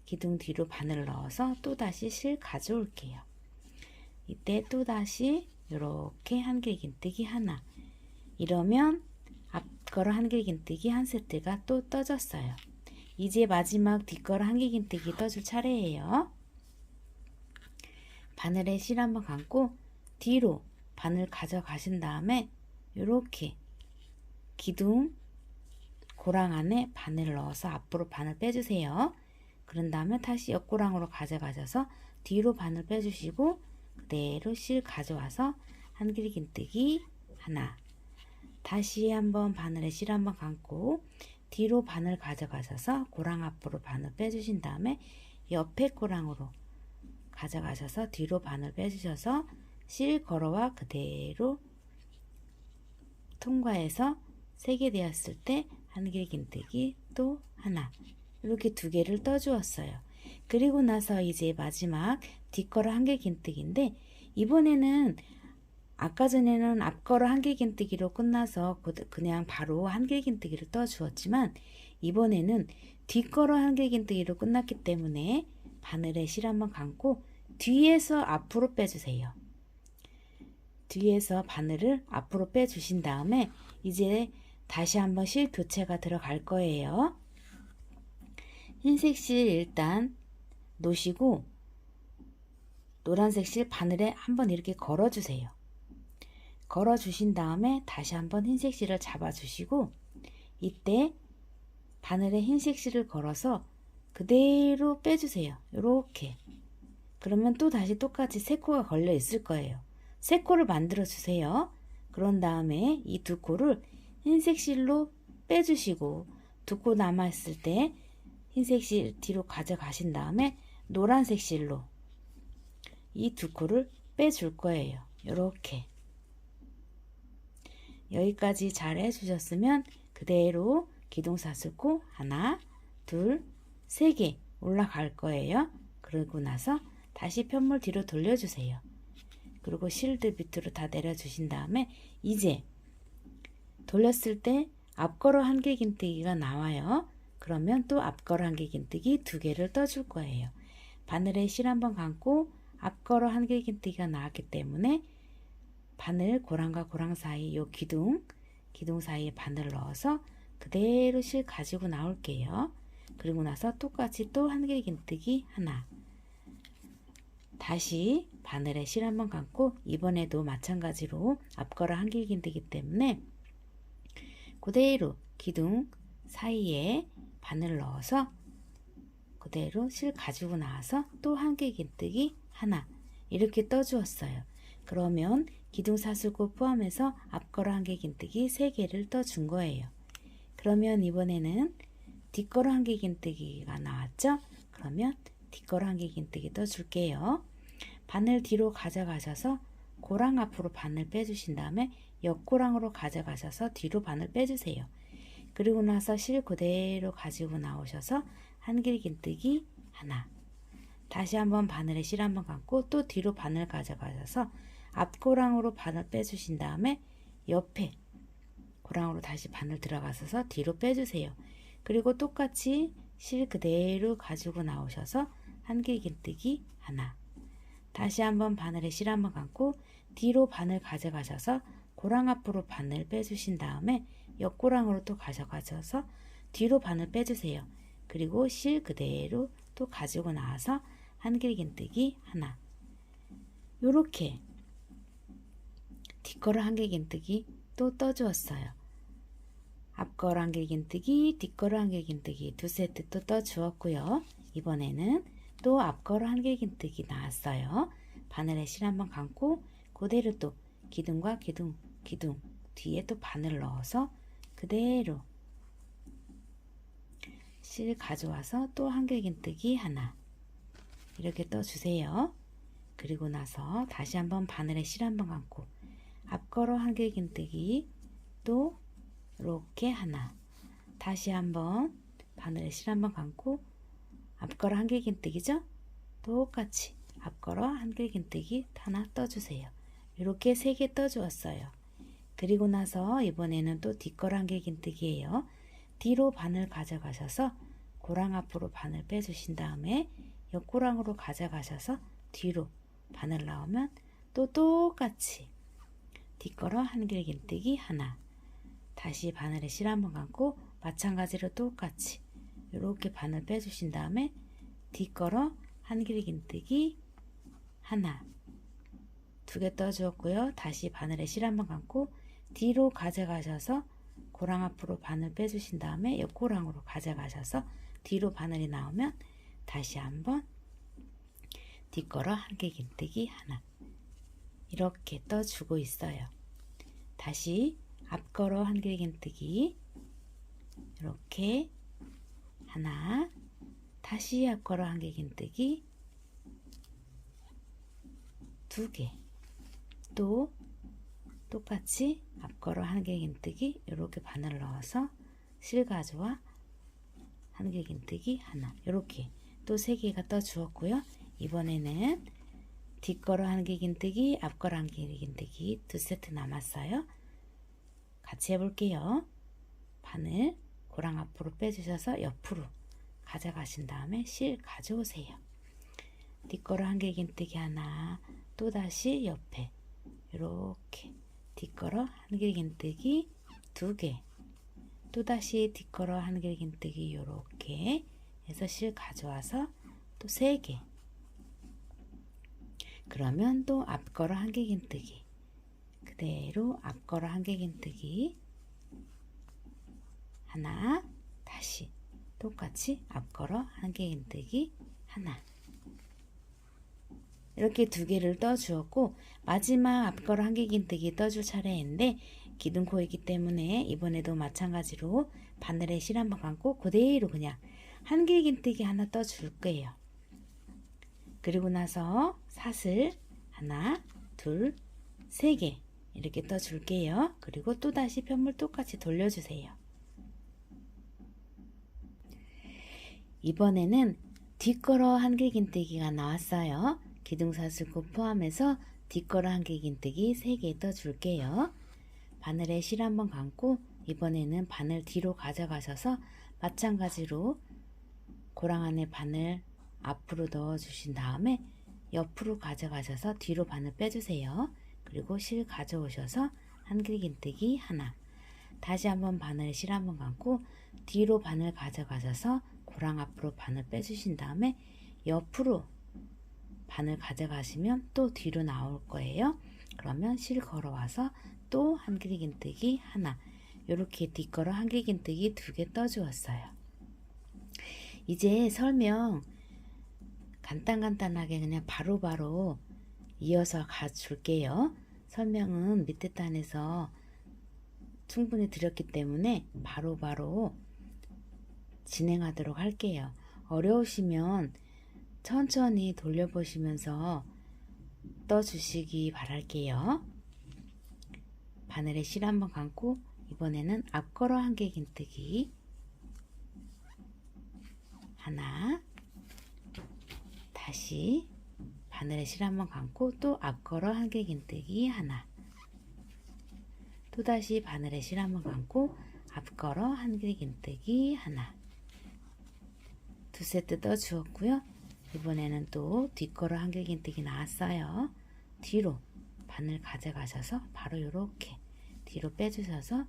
기둥 뒤로 바늘 넣어서 또다시 실 가져올게요. 이때 또다시 이렇게 한길긴뜨기 하나, 이러면 앞걸어 한길긴뜨기 한 세트가 또 떠졌어요. 이제 마지막 뒷걸어 한길긴뜨기 떠줄 차례예요. 바늘에 실 한번 감고 뒤로 바늘 가져가신 다음에 이렇게 기둥 고랑 안에 바늘을 넣어서 앞으로 바늘 빼주세요. 그런 다음에 다시 옆고랑으로 가져가셔서 뒤로 바늘 빼주시고 그대로 실 가져와서 한길긴뜨기 하나, 다시 한번 바늘에 실 한번 감고 뒤로 바늘 가져가셔서 고랑 앞으로 바늘 빼주신 다음에 옆에 고랑으로 가져가셔서 뒤로 바늘 빼주셔서 실 걸어와 그대로 통과해서 3개 되었을 때 한길긴뜨기 또 하나, 이렇게 2개를 떠주었어요. 그리고 나서 이제 마지막 뒷걸어 한길긴뜨기인데 이번에는 아까 전에는 앞걸어 한길긴뜨기로 끝나서 그냥 바로 한길긴뜨기를 떠주었지만 이번에는 뒷걸어 한길긴뜨기로 끝났기 때문에 바늘에 실 한번 감고 뒤에서 앞으로 빼주세요. 뒤에서 바늘을 앞으로 빼주신 다음에 이제 다시 한번 실 교체가 들어갈 거예요. 흰색 실 일단 놓으시고 노란색 실 바늘에 한번 이렇게 걸어주세요. 걸어주신 다음에 다시 한번 흰색 실을 잡아주시고 이때 바늘에 흰색 실을 걸어서 그대로 빼주세요. 이렇게 그러면 또 다시 똑같이 세 코가 걸려 있을 거예요. 세 코를 만들어 주세요. 그런 다음에 이 두 코를 흰색 실로 빼주시고 두 코 남아있을 때 흰색 실 뒤로 가져가신 다음에 노란색 실로 이 두 코를 빼줄 거예요. 이렇게 여기까지 잘 해주셨으면 그대로 기둥사슬코 하나, 둘, 세 개 올라갈 거예요. 그러고 나서 다시 편물 뒤로 돌려주세요. 그리고 실드 밑으로 다 내려주신 다음에 이제 돌렸을 때 앞걸어 한길긴뜨기가 나와요. 그러면 또 앞걸어 한길긴뜨기 두 개를 떠줄 거예요. 바늘에 실 한번 감고 앞걸어 한길긴뜨기가 나왔기 때문에 바늘 고랑과 고랑 사이 요 기둥 사이에 바늘 넣어서 그대로 실 가지고 나올게요. 그리고 나서 똑같이 또 한길긴뜨기 하나, 다시 바늘에 실 한번 감고 이번에도 마찬가지로 앞걸어 한길긴뜨기 때문에 그대로 기둥 사이에 바늘 넣어서 그대로 실 가지고 나와서 또 한길긴뜨기 하나 이렇게 떠주었어요. 그러면 기둥사슬코 포함해서 앞걸어 한길긴뜨기 3개를 떠준 거예요. 그러면 이번에는 뒷걸어 한길긴뜨기가 나왔죠? 그러면 뒷걸어 한길긴뜨기 떠줄게요. 바늘 뒤로 가져가셔서 고랑 앞으로 바늘 빼주신 다음에 옆고랑으로 가져가셔서 뒤로 바늘 빼주세요. 그리고 나서 실 그대로 가지고 나오셔서 한길긴뜨기 하나, 다시 한번 바늘에 실 한번 감고 또 뒤로 바늘 가져가셔서 앞고랑으로 바늘 빼주신 다음에 옆에 고랑으로 다시 바늘 들어가셔서 뒤로 빼주세요. 그리고 똑같이 실 그대로 가지고 나오셔서 한길긴뜨기 하나, 다시 한번 바늘에 실 한번 감고 뒤로 바늘 가져가셔서 고랑 앞으로 바늘 빼주신 다음에 옆고랑으로 또 가져가셔서 뒤로 바늘 빼주세요. 그리고 실 그대로 또 가지고 나와서 한길긴뜨기 하나, 요렇게 뒷걸어 한길긴뜨기 또 떠주었어요. 앞걸어 한길긴뜨기, 뒷걸어 한길긴뜨기 두 세트 또 떠주었고요. 이번에는 또 앞걸어 한길긴뜨기 나왔어요. 바늘에 실 한번 감고 그대로 또 기둥과 기둥 뒤에 또 바늘 넣어서 그대로 실 가져와서 또 한길긴뜨기 하나 이렇게 떠주세요. 그리고 나서 다시 한번 바늘에 실 한번 감고 앞걸어 한길긴뜨기 또 이렇게 하나, 다시 한번 바늘에 실 한번 감고 앞걸어 한길긴뜨기죠? 똑같이 앞걸어 한길긴뜨기 하나 떠주세요. 이렇게 3개 떠주었어요. 그리고 나서 이번에는 또 뒷걸어 한길긴뜨기예요. 뒤로 바늘 가져가셔서 고랑 앞으로 바늘 빼주신 다음에 옆고랑으로 가져가셔서 뒤로 바늘 나오면 또 똑같이 뒷걸어 한길긴뜨기 하나, 다시 바늘에 실 한번 감고 마찬가지로 똑같이 이렇게 바늘 빼주신 다음에 뒷걸어 한길긴뜨기 하나, 2개 떠주었고요. 다시 바늘에 실 한번 감고 뒤로 가져가셔서 고랑 앞으로 바늘 빼주신 다음에 옆고랑으로 가져가셔서 뒤로 바늘이 나오면 다시 한번 뒷걸어 한길긴뜨기 하나 이렇게 떠주고 있어요. 다시 앞걸어 한길긴뜨기 이렇게 하나, 다시 앞걸어 한길긴뜨기 2개, 또 똑같이 앞걸어 한길긴뜨기 이렇게 바늘을 넣어서 실가지와 한길긴뜨기 하나 이렇게 또 3개가 떠 주었고요. 이번에는 뒷걸어 한길긴뜨기, 앞걸어 한길긴뜨기 2세트 남았어요. 같이 해볼게요. 바늘 고랑 앞으로 빼주셔서 옆으로 가져가신 다음에 실 가져오세요. 뒷걸어 한길긴뜨기 하나, 또다시 옆에 이렇게 뒷걸어 한길긴뜨기 2개, 또다시 뒷걸어 한길긴뜨기 이렇게 해서 실 가져와서 또 3개, 그러면 또 앞걸어 한길긴뜨기 그대로 앞걸어 한길긴뜨기 하나, 다시 똑같이 앞걸어 한길긴뜨기 하나 이렇게 두 개를 떠 주었고 마지막 앞걸어 한길긴뜨기 떠줄 차례인데 기둥코이기 때문에 이번에도 마찬가지로 바늘에 실 한번 감고 그대로 그냥 한길긴뜨기 하나 떠 줄 거예요. 그리고 나서 사슬 하나, 둘, 세 개 이렇게 떠 줄게요. 그리고 또다시 편물 똑같이 돌려주세요. 이번에는 뒷걸어 한길긴뜨기가 나왔어요. 기둥사슬코 포함해서 뒷걸어 한길긴뜨기 3개 떠 줄게요. 바늘에 실 한번 감고 이번에는 바늘 뒤로 가져가셔서 마찬가지로 고랑 안에 바늘 앞으로 넣어 주신 다음에 옆으로 가져가셔서 뒤로 바늘 빼주세요. 그리고 실 가져오셔서 한길긴뜨기 하나, 다시 한번 바늘에 실 한번 감고 뒤로 바늘 가져가셔서 고랑 앞으로 바늘 빼주신 다음에 옆으로 바늘 가져가시면 또 뒤로 나올 거예요. 그러면 실 걸어와서 또 한길긴뜨기 하나, 이렇게 뒷걸어 한길긴뜨기 2개 떠 주었어요. 이제 설명 간단하게 그냥 바로바로 이어서 가 줄게요. 설명은 밑에 단에서 충분히 드렸기 때문에 바로바로 진행하도록 할게요. 어려우시면 천천히 돌려보시면서 떠주시기 바랄게요. 바늘에 실 한번 감고 이번에는 앞걸어 한길긴뜨기 하나, 다시 바늘에 실 한번 감고 또 앞걸어 한길긴뜨기 하나, 또다시 바늘에 실 한번 감고 앞걸어 한길긴뜨기 하나, 2세트 떠 주었고요. 이번에는 또 뒷걸어 한길긴뜨기 나왔어요. 뒤로 바늘 가져가셔서 바로 이렇게 뒤로 빼주셔서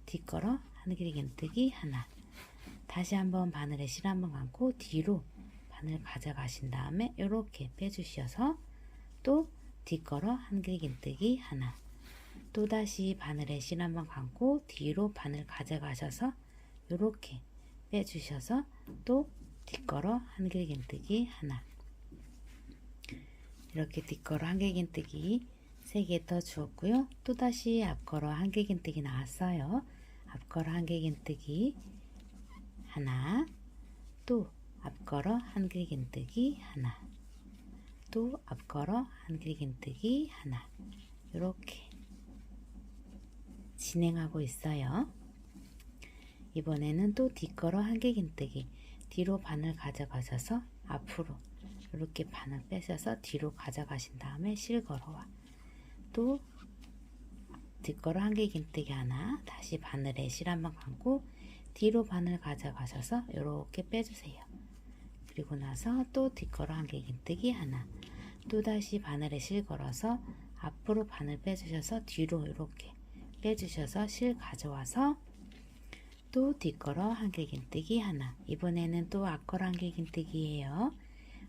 뒷걸어 한길긴뜨기 하나, 다시 한번 바늘에 실 한번 감고 뒤로 바늘 가져가신 다음에 이렇게 빼주셔서 또 뒷걸어 한길긴뜨기 하나, 또다시 바늘에 실 한번 감고 뒤로 바늘 가져가셔서 이렇게 빼주셔서 또 뒷걸어 한길긴뜨기 하나, 이렇게 뒷걸어 한길긴뜨기 3개 더 주었고요. 또다시 앞걸어 한길긴뜨기 나왔어요. 앞걸어 한길긴뜨기 하나, 또 앞걸어 한길긴뜨기 하나, 또 앞걸어 한길긴뜨기 하나, 이렇게 진행하고 있어요. 이번에는 또 뒷걸어 한길긴뜨기 뒤로 바늘 가져가셔서 앞으로 이렇게 바늘 빼셔서 뒤로 가져가신 다음에 실 걸어와 또 뒷걸어 한길긴뜨기 하나, 다시 바늘에 실 한번 감고 뒤로 바늘 가져가셔서 이렇게 빼주세요. 그리고 나서 또 뒷걸어 한길긴뜨기 하나, 또다시 바늘에 실 걸어서 앞으로 바늘 빼주셔서 뒤로 이렇게 빼주셔서 실 가져와서 또 뒷걸어 한길긴뜨기 하나, 이번에는 또 앞걸어 한길긴뜨기예요.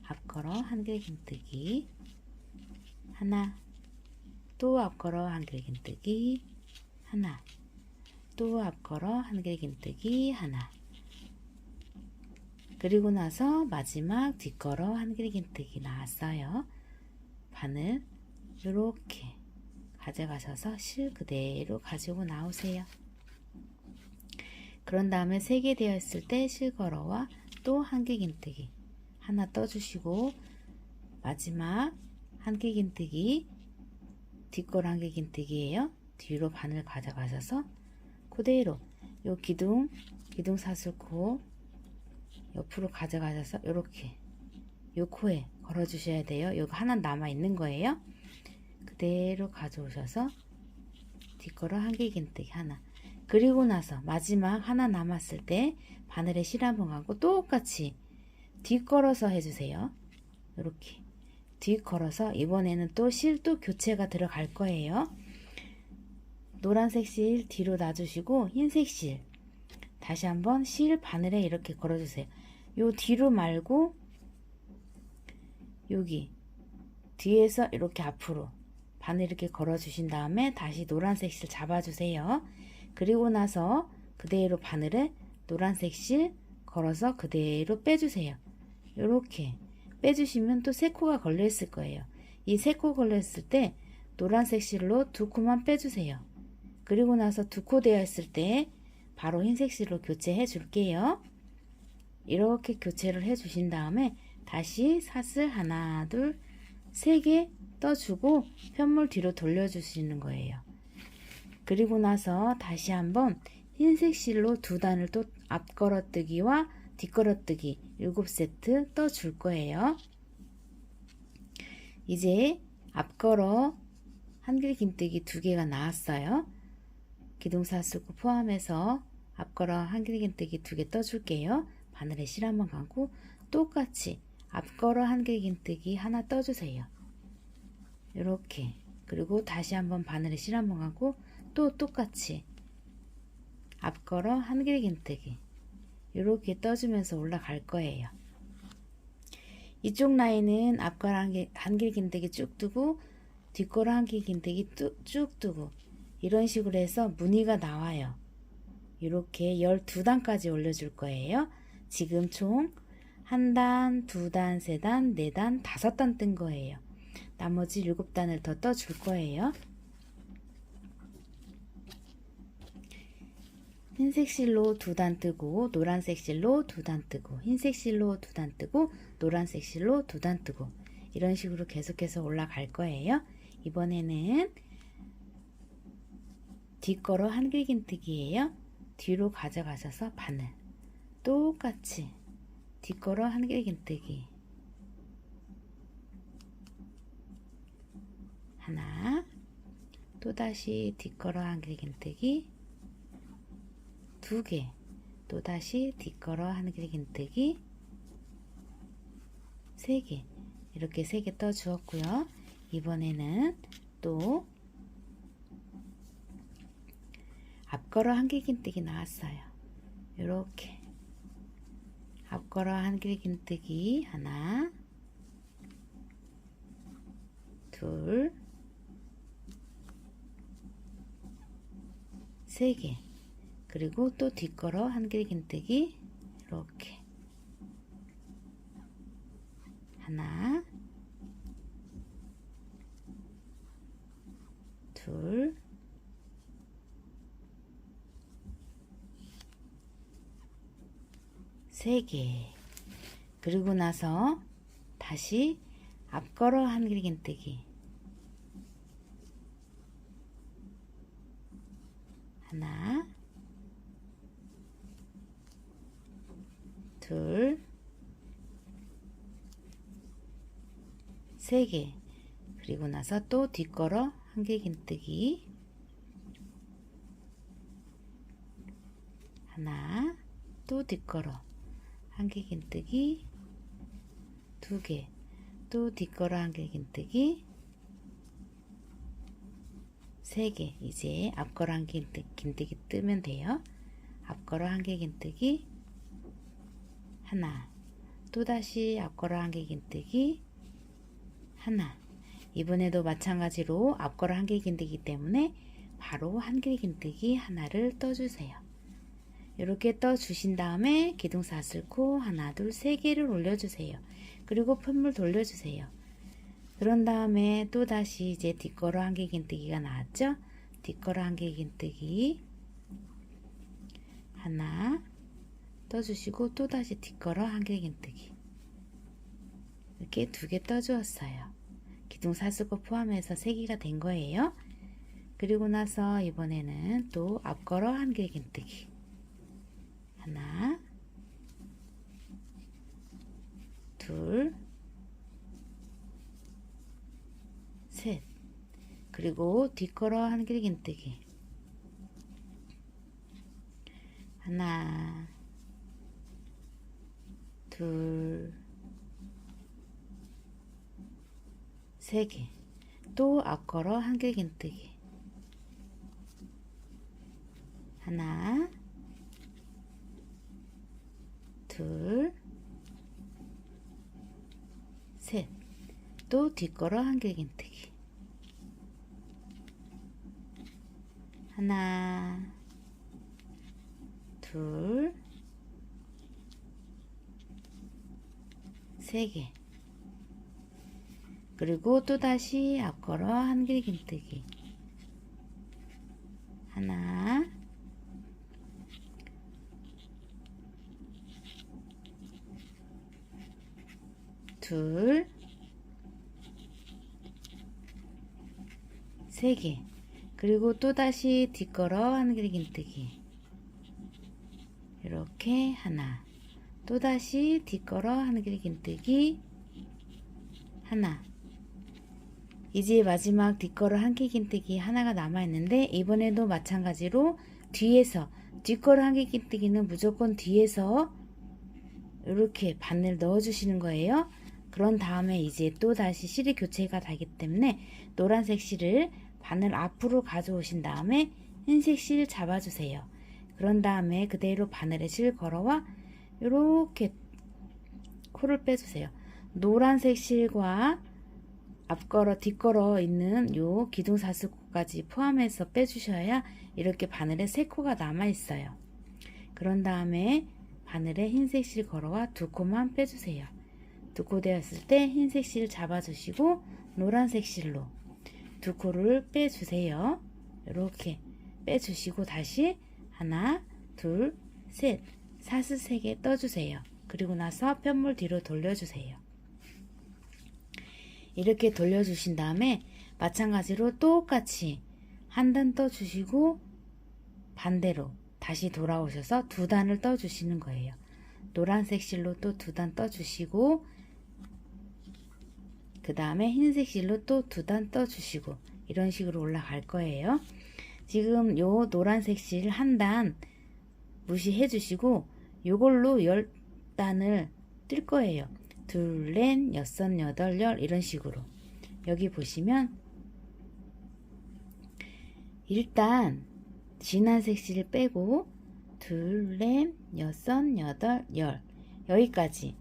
앞걸어 한길긴뜨기 하나, 또 앞걸어 한길긴뜨기 하나, 또 앞걸어 한길긴뜨기 하나, 그리고 나서 마지막 뒷걸어 한길긴뜨기 나왔어요. 바늘 이렇게 가져가셔서 실 그대로 가지고 나오세요. 그런 다음에 3개 되어 있을 때 실걸어와 또 한길긴뜨기 하나 떠주시고 마지막 한길긴뜨기 뒷걸어 한길긴뜨기예요. 뒤로 바늘 가져가셔서 그대로 요 기둥 사슬코 옆으로 가져가셔서 이렇게 요 코에 걸어 주셔야 돼요. 요거 하나 남아 있는 거예요. 그대로 가져오셔서 뒷걸어 한길긴뜨기 하나, 그리고 나서 마지막 하나 남았을 때 바늘에 실 한번 감고 똑같이 뒷걸어서 해주세요. 이렇게 뒷걸어서 이번에는 또 실 또 교체가 들어갈 거예요. 노란색 실 뒤로 놔주시고 흰색 실 다시 한번 실 바늘에 이렇게 걸어주세요. 요 뒤로 말고 여기 뒤에서 이렇게 앞으로 바늘 이렇게 걸어 주신 다음에 다시 노란색 실 잡아주세요. 그리고 나서 그대로 바늘에 노란색 실 걸어서 그대로 빼주세요. 이렇게 빼주시면 또 3코가 걸려 있을 거예요. 이 세 코 걸렸을 때 노란색 실로 두 코만 빼주세요. 그리고 나서 두 코 되어 있을 때 바로 흰색 실로 교체해 줄게요. 이렇게 교체를 해 주신 다음에 다시 사슬 하나, 둘, 세 개 떠주고 편물 뒤로 돌려주시는 거예요. 그리고 나서 다시 한번 흰색 실로 두 단을 또 앞걸어뜨기와 뒷걸어뜨기 7세트 떠줄 거예요. 이제 앞걸어 한길긴뜨기 2개가 나왔어요. 기둥사슬코 포함해서 앞걸어 한길긴뜨기 2개 떠줄게요. 바늘에 실 한번 감고 똑같이 앞걸어 한길긴뜨기 하나 떠주세요. 이렇게. 그리고 다시 한번 바늘에 실 한번 감고 또 똑같이 앞걸어 한길긴뜨기 이렇게 떠주면서 올라갈 거예요. 이쪽 라인은 앞걸어 한길긴뜨기 쭉 두고 뒷걸어 한길긴뜨기 쭉 두고 이런 식으로 해서 무늬가 나와요. 이렇게 12단까지 올려줄 거예요. 지금 총 1단, 2단, 3단, 4단, 5단 뜬 거예요. 나머지 7단을 더 떠줄 거예요. 흰색 실로 2단 뜨고 노란색 실로 2단 뜨고 흰색 실로 2단 뜨고 노란색 실로 2단 뜨고 이런 식으로 계속해서 올라갈 거예요. 이번에는 뒷걸어 한길긴뜨기예요. 뒤로 가져가셔서 바늘 똑같이 뒷걸어 한길긴뜨기 하나, 또다시 뒷걸어 한길긴뜨기 2개, 또다시 뒷걸어 한길긴뜨기 3개, 이렇게 3개 떠 주었고요. 이번에는 또 앞걸어 한길긴뜨기 나왔어요. 이렇게 앞걸어 한길긴뜨기 하나, 둘, 3개, 그리고 또 뒷걸어 한길긴뜨기 이렇게 하나, 둘, 세 개. 그리고 나서 다시 앞걸어 한길긴뜨기 하나, 둘, 3개. 그리고 나서 또 뒷걸어 한길긴뜨기 하나, 또 뒷걸어 한길긴뜨기 2개, 또 뒷걸어 한길긴뜨기 3개. 이제 앞걸어 한길긴뜨기 뜨면 돼요. 앞걸어 한길긴뜨기 하나, 또다시 앞걸어 한길긴뜨기 하나. 이번에도 마찬가지로 앞걸어 한길긴뜨기 때문에 바로 한길긴뜨기 하나를 떠주세요. 이렇게 떠 주신 다음에 기둥사슬코 하나, 둘, 3개를 올려주세요. 그리고 편물 돌려주세요. 그런 다음에 또 다시 이제 뒷걸어 한길긴뜨기가 나왔죠? 뒷걸어 한길긴뜨기 하나 떠주시고 또 다시 뒷걸어 한길긴뜨기 이렇게 2개 떠주었어요. 기둥사슬코 포함해서 3개가 된 거예요. 그리고 나서 이번에는 또 앞걸어 한길긴뜨기 하나, 둘, 셋. 그리고 뒷걸어 한길긴뜨기 하나, 둘, 3개. 또 앞걸어 한길긴뜨기 하나, 둘, 셋. 또 뒷걸어 한길긴뜨기 하나, 둘, 3개. 그리고 또다시 앞걸어 한길긴뜨기 하나, 둘, 세 개. 그리고 또다시 뒷걸어 한길긴뜨기 이렇게 하나, 또다시 뒷걸어 한길긴뜨기 하나. 이제 마지막 뒷걸어 한길긴뜨기 하나가 남아있는데, 이번에도 마찬가지로 뒤에서 뒷걸어 한길긴뜨기는 무조건 뒤에서 이렇게 바늘 넣어주시는 거예요. 그런 다음에 이제 또 다시 실이 교체가 되기 때문에 노란색 실을 바늘 앞으로 가져오신 다음에 흰색 실 잡아주세요. 그런 다음에 그대로 바늘에 실 걸어와 이렇게 코를 빼주세요. 노란색 실과 앞걸어 뒷걸어 있는 요 기둥사슬코까지 포함해서 빼주셔야 이렇게 바늘에 3코가 남아있어요. 그런 다음에 바늘에 흰색 실 걸어와 2코만 빼주세요. 2코 되었을 때 흰색 실 잡아주시고 노란색 실로 2코를 빼주세요. 이렇게 빼주시고 다시 하나, 둘, 셋, 사슬 3개 떠주세요. 그리고 나서 편물 뒤로 돌려주세요. 이렇게 돌려주신 다음에 마찬가지로 똑같이 한 단 떠주시고 반대로 다시 돌아오셔서 2단을 떠주시는 거예요. 노란색 실로 또 2단 떠주시고 그 다음에 흰색 실로 또 2단 떠주시고 이런 식으로 올라갈 거예요. 지금 요 노란색 실 한 단 무시해 주시고 요걸로 10단을 뜰 거예요. 둘, 넷, 여섯, 여덟, 열 이런 식으로. 여기 보시면 일단 진한색 실 빼고 둘, 넷, 여섯, 여덟, 열 여기까지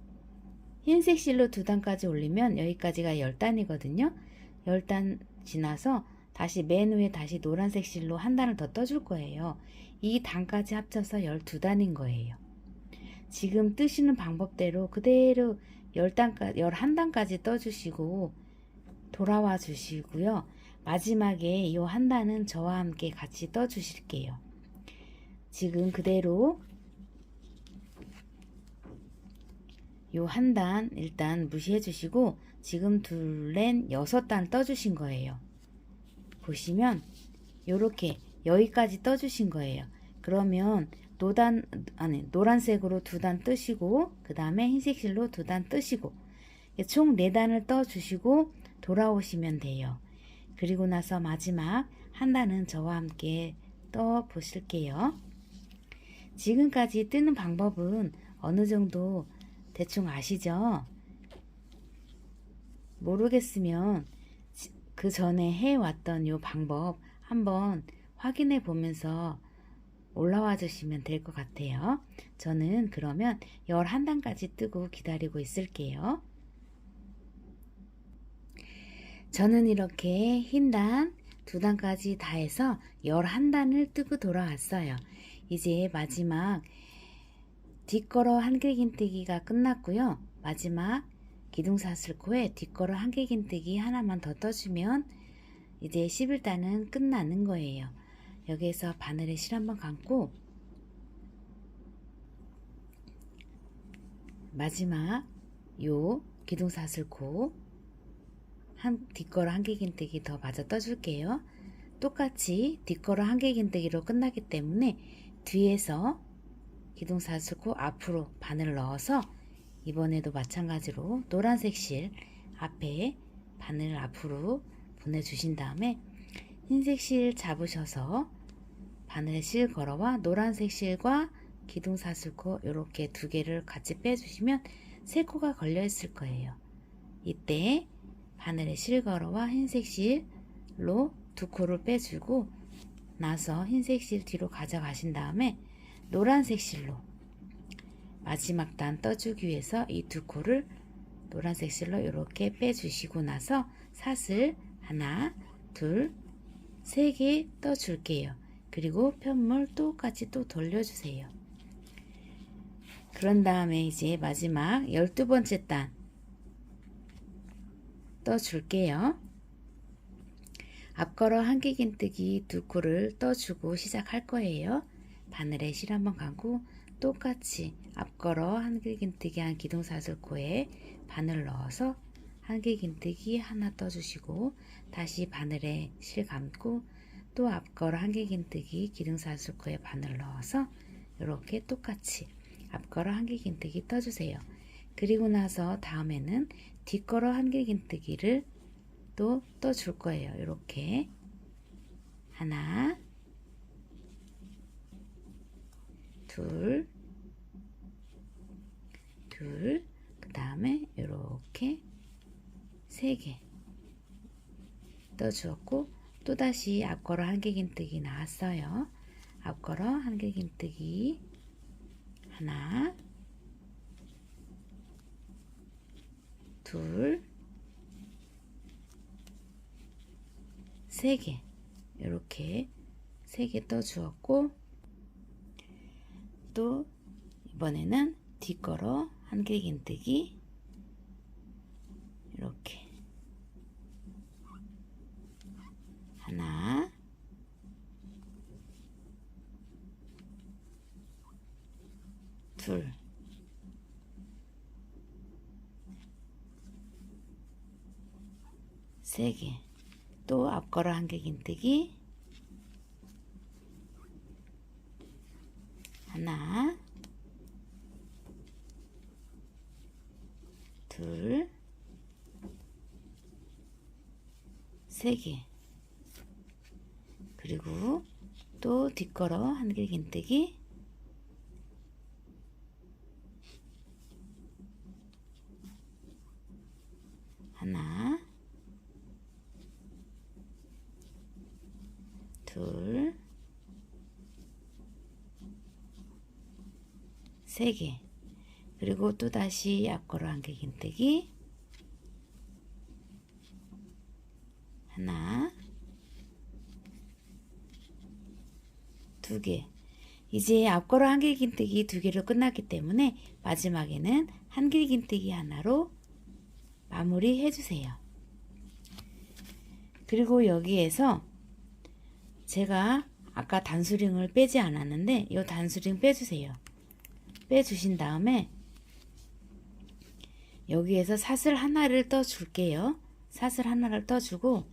흰색 실로 2단까지 올리면 여기까지가 10단이거든요. 10단 지나서 다시 맨 위에 다시 노란색 실로 한 단을 더 떠줄 거예요. 이 단까지 합쳐서 12단인 거예요. 지금 뜨시는 방법대로 그대로 11단까지 떠주시고 돌아와 주시고요. 마지막에 이 한 단은 저와 함께 같이 떠주실게요. 지금 그대로 요 한 단 일단 무시해 주시고 지금 둘, 넷, 6단 떠주신 거예요. 보시면 요렇게 여기까지 떠주신 거예요. 그러면 노란색으로 2단 뜨시고 그 다음에 흰색 실로 2단 뜨시고 총 4단을 떠주시고 돌아오시면 돼요. 그리고 나서 마지막 한 단은 저와 함께 떠 보실게요. 지금까지 뜨는 방법은 어느 정도 대충 아시죠? 모르겠으면 그 전에 해왔던 요 방법 한번 확인해 보면서 올라와 주시면 될 것 같아요. 저는 그러면 11단까지 뜨고 기다리고 있을게요. 저는 이렇게 흰단 2단까지 다 해서 11단을 뜨고 돌아왔어요. 이제 마지막 뒷걸어 한길긴뜨기가 끝났고요. 마지막 기둥사슬코에 뒷걸어 한길긴뜨기 하나만 더 떠주면 이제 11단은 끝나는 거예요. 여기에서 바늘에 실 한번 감고 마지막 요 기둥사슬코 뒷걸어 한길긴뜨기 더 마저 떠줄게요. 똑같이 뒷걸어 한길긴뜨기로 끝나기 때문에 뒤에서 기둥사슬코 앞으로 바늘을 넣어서 이번에도 마찬가지로 노란색 실 앞에 바늘을 앞으로 보내주신 다음에 흰색 실 잡으셔서 바늘에 실 걸어와 노란색 실과 기둥사슬코 이렇게 2개를 같이 빼주시면 3코가 걸려 있을 거예요. 이때 바늘에 실 걸어와 흰색 실로 2코를 빼주고 나서 흰색 실 뒤로 가져가신 다음에 노란색 실로 마지막 단 떠주기 위해서 이 2코를 노란색 실로 이렇게 빼주시고 나서 사슬 하나, 둘, 3개 떠줄게요. 그리고 편물 똑같이 또 돌려주세요. 그런 다음에 이제 마지막 12번째 단 떠줄게요. 앞걸어 한길긴뜨기 두 코를 떠주고 시작할 거예요. 바늘에 실 한번 감고 똑같이 앞걸어 한길긴뜨기 한 기둥사슬코에 바늘 넣어서 한길긴뜨기 하나 떠주시고 다시 바늘에 실 감고 또 앞걸어 한길긴뜨기 기둥사슬코에 바늘 넣어서 이렇게 똑같이 앞걸어 한길긴뜨기 떠주세요. 그리고 나서 다음에는 뒷걸어 한길긴뜨기를 또 떠줄 거예요. 이렇게 하나, 둘, 그 다음에 이렇게 3개 떠주었고 또다시 앞걸어 한길긴뜨기 나왔어요. 앞걸어 한길긴뜨기 하나, 둘, 3개 이렇게 3개 떠주었고 또 이번에는 뒷걸어 한길긴뜨기 이렇게 하나, 둘, 세 개, 또 앞걸어 한길긴뜨기 하나, 둘, 3개, 그리고 또 뒷걸어 한길긴뜨기 하나, 둘, 3개, 그리고 또 다시 앞걸어 한길긴뜨기 하나, 2개. 이제 앞걸어 한길긴뜨기 2개로 끝났기 때문에 마지막에는 한길긴뜨기 하나로 마무리 해주세요. 그리고 여기에서 제가 아까 단수링을 빼지 않았는데 이 단수링 빼주세요. 빼주신 다음에 여기에서 사슬 하나를 떠 줄게요. 사슬 하나를 떠주고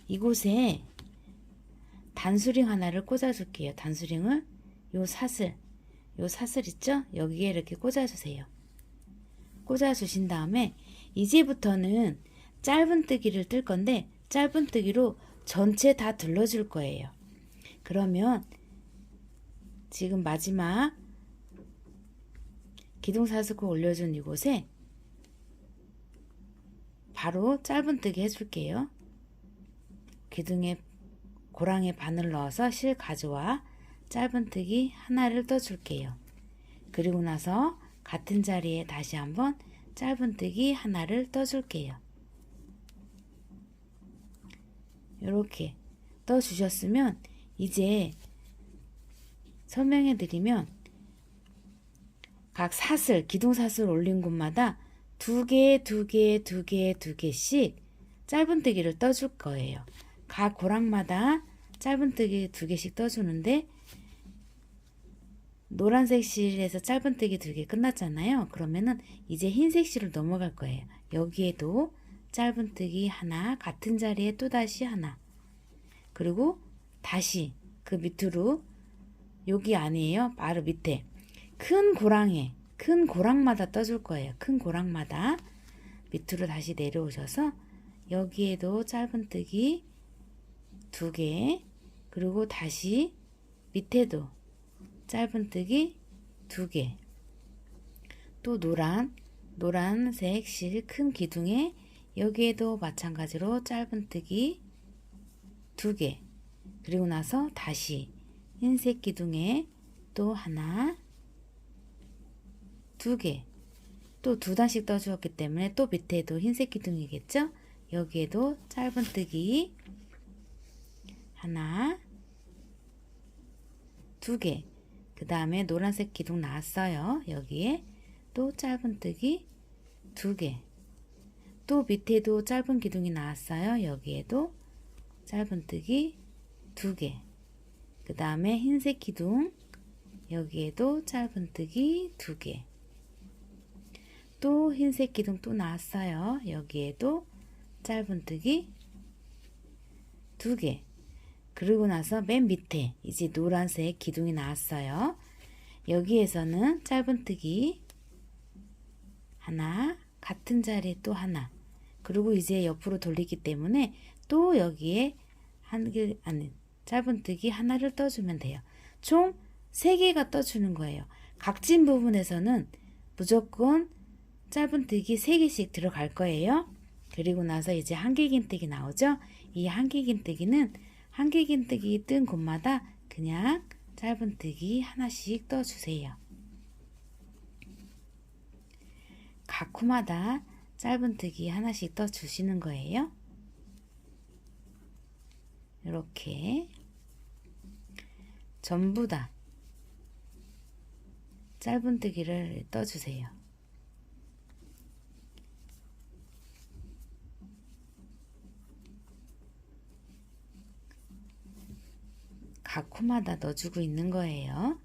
이곳에 단수링 하나를 꽂아 줄게요. 단수링을 요 사슬 있죠? 여기에 이렇게 꽂아 주세요. 꽂아 주신 다음에 이제부터는 짧은뜨기를 뜰 건데 짧은뜨기로 전체 다 둘러줄 거예요. 그러면 지금 마지막 기둥사슬코 올려준 이곳에 바로 짧은뜨기 해줄게요. 기둥에 고랑에 바늘 넣어서 실 가져와 짧은뜨기 하나를 떠줄게요. 그리고 나서 같은 자리에 다시 한번 짧은뜨기 하나를 떠줄게요. 이렇게 떠주셨으면 이제 설명해 드리면 각 사슬, 기둥사슬 올린 곳마다 2개, 2개, 2개, 2개씩 짧은뜨기를 떠줄 거예요. 각 고랑마다 짧은뜨기 2개씩 떠주는데 노란색 실에서 짧은뜨기 2개 끝났잖아요. 그러면은 이제 흰색 실을 넘어갈 거예요. 여기에도 짧은뜨기 하나, 같은 자리에 또다시 하나, 그리고 다시 그 밑으로 여기 아니에요. 바로 밑에 큰 고랑마다 떠줄 거예요. 큰 고랑마다 밑으로 다시 내려오셔서 여기에도 짧은뜨기 2개, 그리고 다시 밑에도 짧은뜨기 2개, 또 노란색 실 큰 기둥에 여기에도 마찬가지로 짧은뜨기 2개, 그리고 나서 다시 흰색 기둥에 또 하나, 2개, 또 2단씩 떠주었기 때문에 또 밑에도 흰색 기둥이겠죠? 여기에도 짧은뜨기 하나, 2개, 그 다음에 노란색 기둥 나왔어요. 여기에 또 짧은뜨기 2개, 또 밑에도 짧은 기둥이 나왔어요. 여기에도 짧은뜨기 2개. 그 다음에 흰색 기둥, 여기에도 짧은뜨기 2개. 또 흰색 기둥 또 나왔어요. 여기에도 짧은뜨기 2개. 그리고 나서 맨 밑에 이제 노란색 기둥이 나왔어요. 여기에서는 짧은뜨기 하나, 같은 자리에 또 하나, 그리고 이제 옆으로 돌리기 때문에 또 여기에 짧은뜨기 하나를 떠주면 돼요. 총 3개가 떠주는 거예요. 각진 부분에서는 무조건 짧은뜨기 3개씩 들어갈 거예요. 그리고 나서 이제 한길긴뜨기 나오죠. 이 한길긴뜨기는 한길긴뜨기 뜬 곳마다 그냥 짧은뜨기 하나씩 떠주세요. 각 코마다 짧은뜨기 하나씩 떠주시는 거예요. 이렇게 전부 다 짧은뜨기를 떠주세요. 각 코마다 넣어주고 있는 거예요.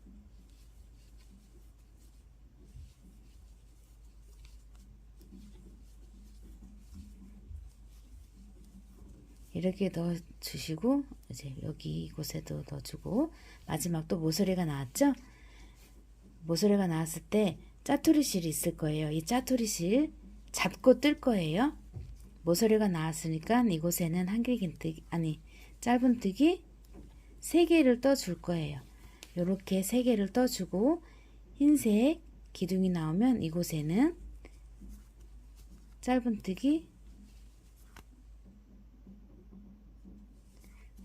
이렇게 넣어주시고 이제 여기 이곳에도 넣어주고, 마지막 또 모서리가 나왔죠? 모서리가 나왔을 때 짜투리실이 있을 거예요. 이 짜투리실 잡고 뜰 거예요. 모서리가 나왔으니까 이곳에는 한길긴뜨기 짧은뜨기 3개를 떠줄 거예요. 이렇게 3개를 떠주고 흰색 기둥이 나오면 이곳에는 짧은뜨기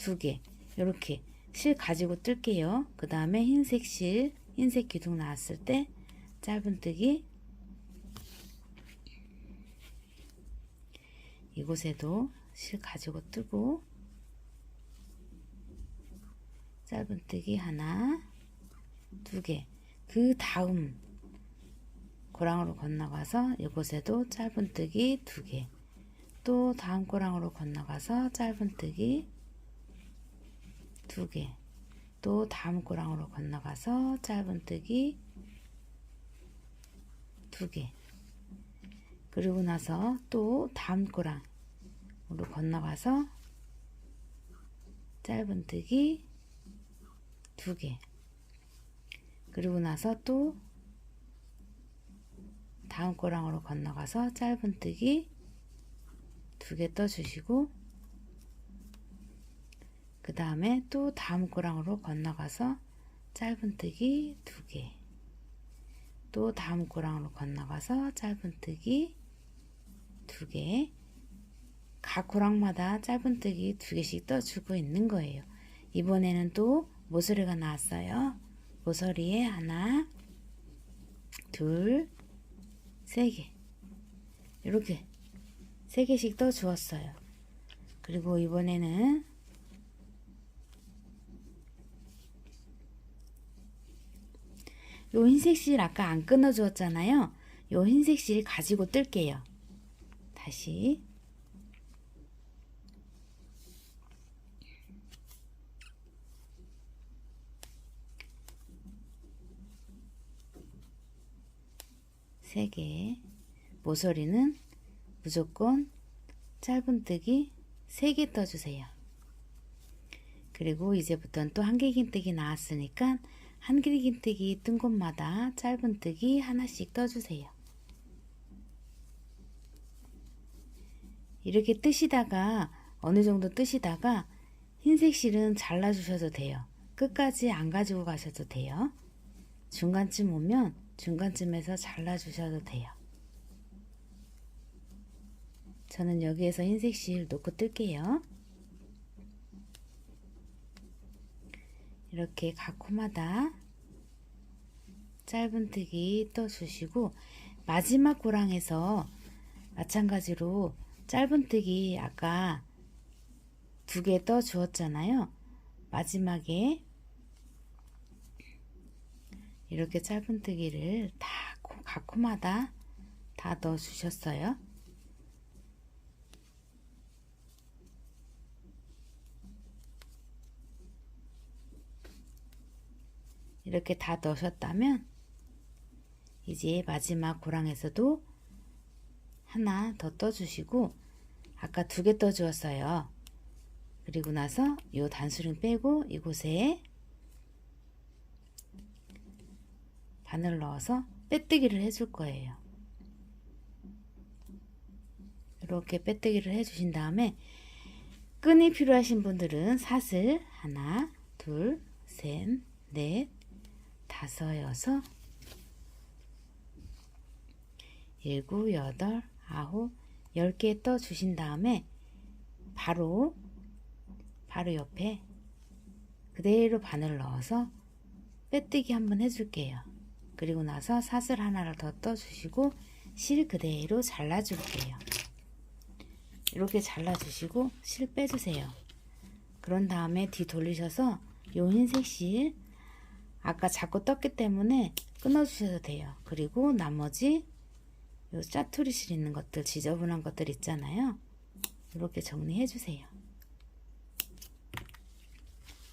2개, 이렇게 실 가지고 뜰게요. 그 다음에 흰색 기둥 나왔을 때 짧은뜨기 이곳에도 실 가지고 뜨고 짧은뜨기 하나, 2개. 그 다음 고랑으로 건너가서 이곳에도 짧은뜨기 2개. 또 다음 고랑으로 건너가서 짧은뜨기 2개. 또 다음 고랑으로 건너가서 짧은뜨기 2개. 그리고 나서 또 다음 고랑으로 건너가서 짧은뜨기 2개. 그리고 나서 또 다음 고랑으로 건너가서 짧은뜨기 2개 떠주시고, 그 다음에 또 다음 고랑으로 건너가서 짧은뜨기 2개. 또 다음 고랑으로 건너가서 짧은뜨기 2개. 각 고랑마다 짧은뜨기 2개씩 떠주고 있는 거예요. 이번에는 또 모서리가 나왔어요. 모서리에 하나, 둘, 3개. 이렇게 3개씩 떠 주었어요. 그리고 이번에는 요 흰색 실 아까 안 끊어 주었잖아요. 요 흰색 실 가지고 뜰게요. 다시 세 개. 모서리는 무조건 짧은뜨기 3개 떠주세요. 그리고 이제부터는 또 한길긴뜨기 나왔으니까 한길긴뜨기 뜬 곳마다 짧은뜨기 하나씩 떠주세요. 이렇게 뜨시다가 어느 정도 뜨시다가 흰색 실은 잘라주셔도 돼요. 끝까지 안 가지고 가셔도 돼요. 중간쯤 오면 중간쯤에서 잘라주셔도 돼요. 저는 여기에서 흰색 실 놓고 뜰게요. 이렇게 각 코마다 짧은뜨기 떠주시고, 마지막 고랑에서 마찬가지로 짧은뜨기 아까 2개 떠 주었잖아요. 마지막에 이렇게 짧은뜨기를 다 각 코마다 다 넣어 주셨어요. 이렇게 다 넣으셨다면 이제 마지막 고랑에서도 하나 더 떠주시고, 아까 2개 떠주었어요. 그리고 나서 요 단수링 빼고 이곳에 바늘 넣어서 빼뜨기를 해줄 거예요. 이렇게 빼뜨기를 해주신 다음에 끈이 필요하신 분들은 사슬 하나, 둘, 셋, 넷, 다섯, 여섯, 일곱, 여덟, 아홉, 10개 떠 주신 다음에 바로 옆에 그대로 바늘 넣어서 빼뜨기 한번 해줄게요. 그리고 나서 사슬 하나를 더 떠 주시고 실 그대로 잘라 줄게요. 이렇게 잘라 주시고 실 빼주세요. 그런 다음에 뒤 돌리셔서 요 흰색 실 아까 자꾸 떴기 때문에 끊어 주셔도 돼요. 그리고 나머지 요 짜투리 실 있는 것들, 지저분한 것들 있잖아요. 이렇게 정리해 주세요.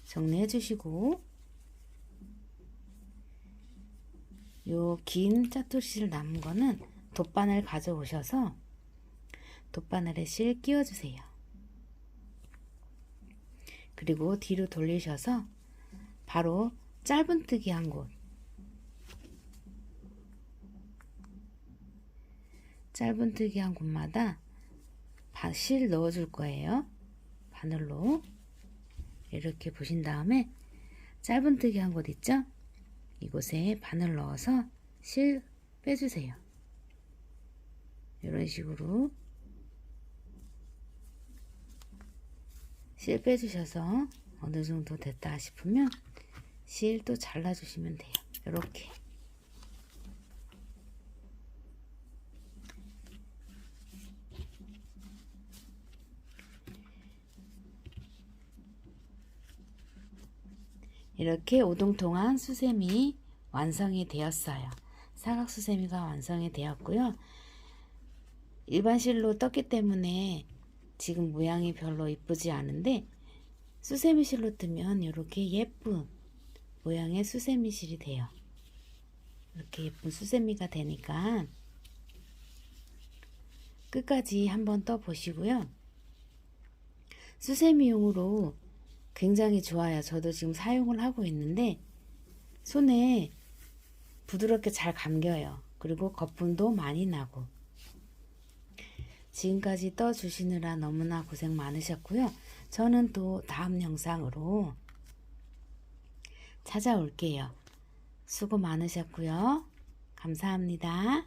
정리해 주시고 요 긴 짜투리 실 남은 거는 돗바늘 가져오셔서 돗바늘에 실 끼워 주세요. 그리고 뒤로 돌리셔서 바로 짧은뜨기 한 곳, 짧은뜨기 한 곳마다 실 넣어 줄 거예요. 바늘로 이렇게 보신 다음에 짧은뜨기 한 곳 있죠? 이곳에 바늘 넣어서 실 빼주세요. 이런 식으로 실 빼주셔서 어느 정도 됐다 싶으면 실 또 잘라주시면 돼요. 이렇게 이렇게 오동통한 수세미 완성이 되었어요. 사각 수세미가 완성이 되었고요. 일반 실로 떴기 때문에 지금 모양이 별로 이쁘지 않은데 수세미 실로 뜨면 이렇게 예쁜 모양의 수세미 실이 돼요. 이렇게 예쁜 수세미가 되니까 끝까지 한번 떠 보시고요. 수세미용으로 굉장히 좋아요. 저도 지금 사용을 하고 있는데 손에 부드럽게 잘 감겨요. 그리고 거품도 많이 나고. 지금까지 떠 주시느라 너무나 고생 많으셨고요. 저는 또 다음 영상으로 찾아올게요. 수고 많으셨고요. 감사합니다.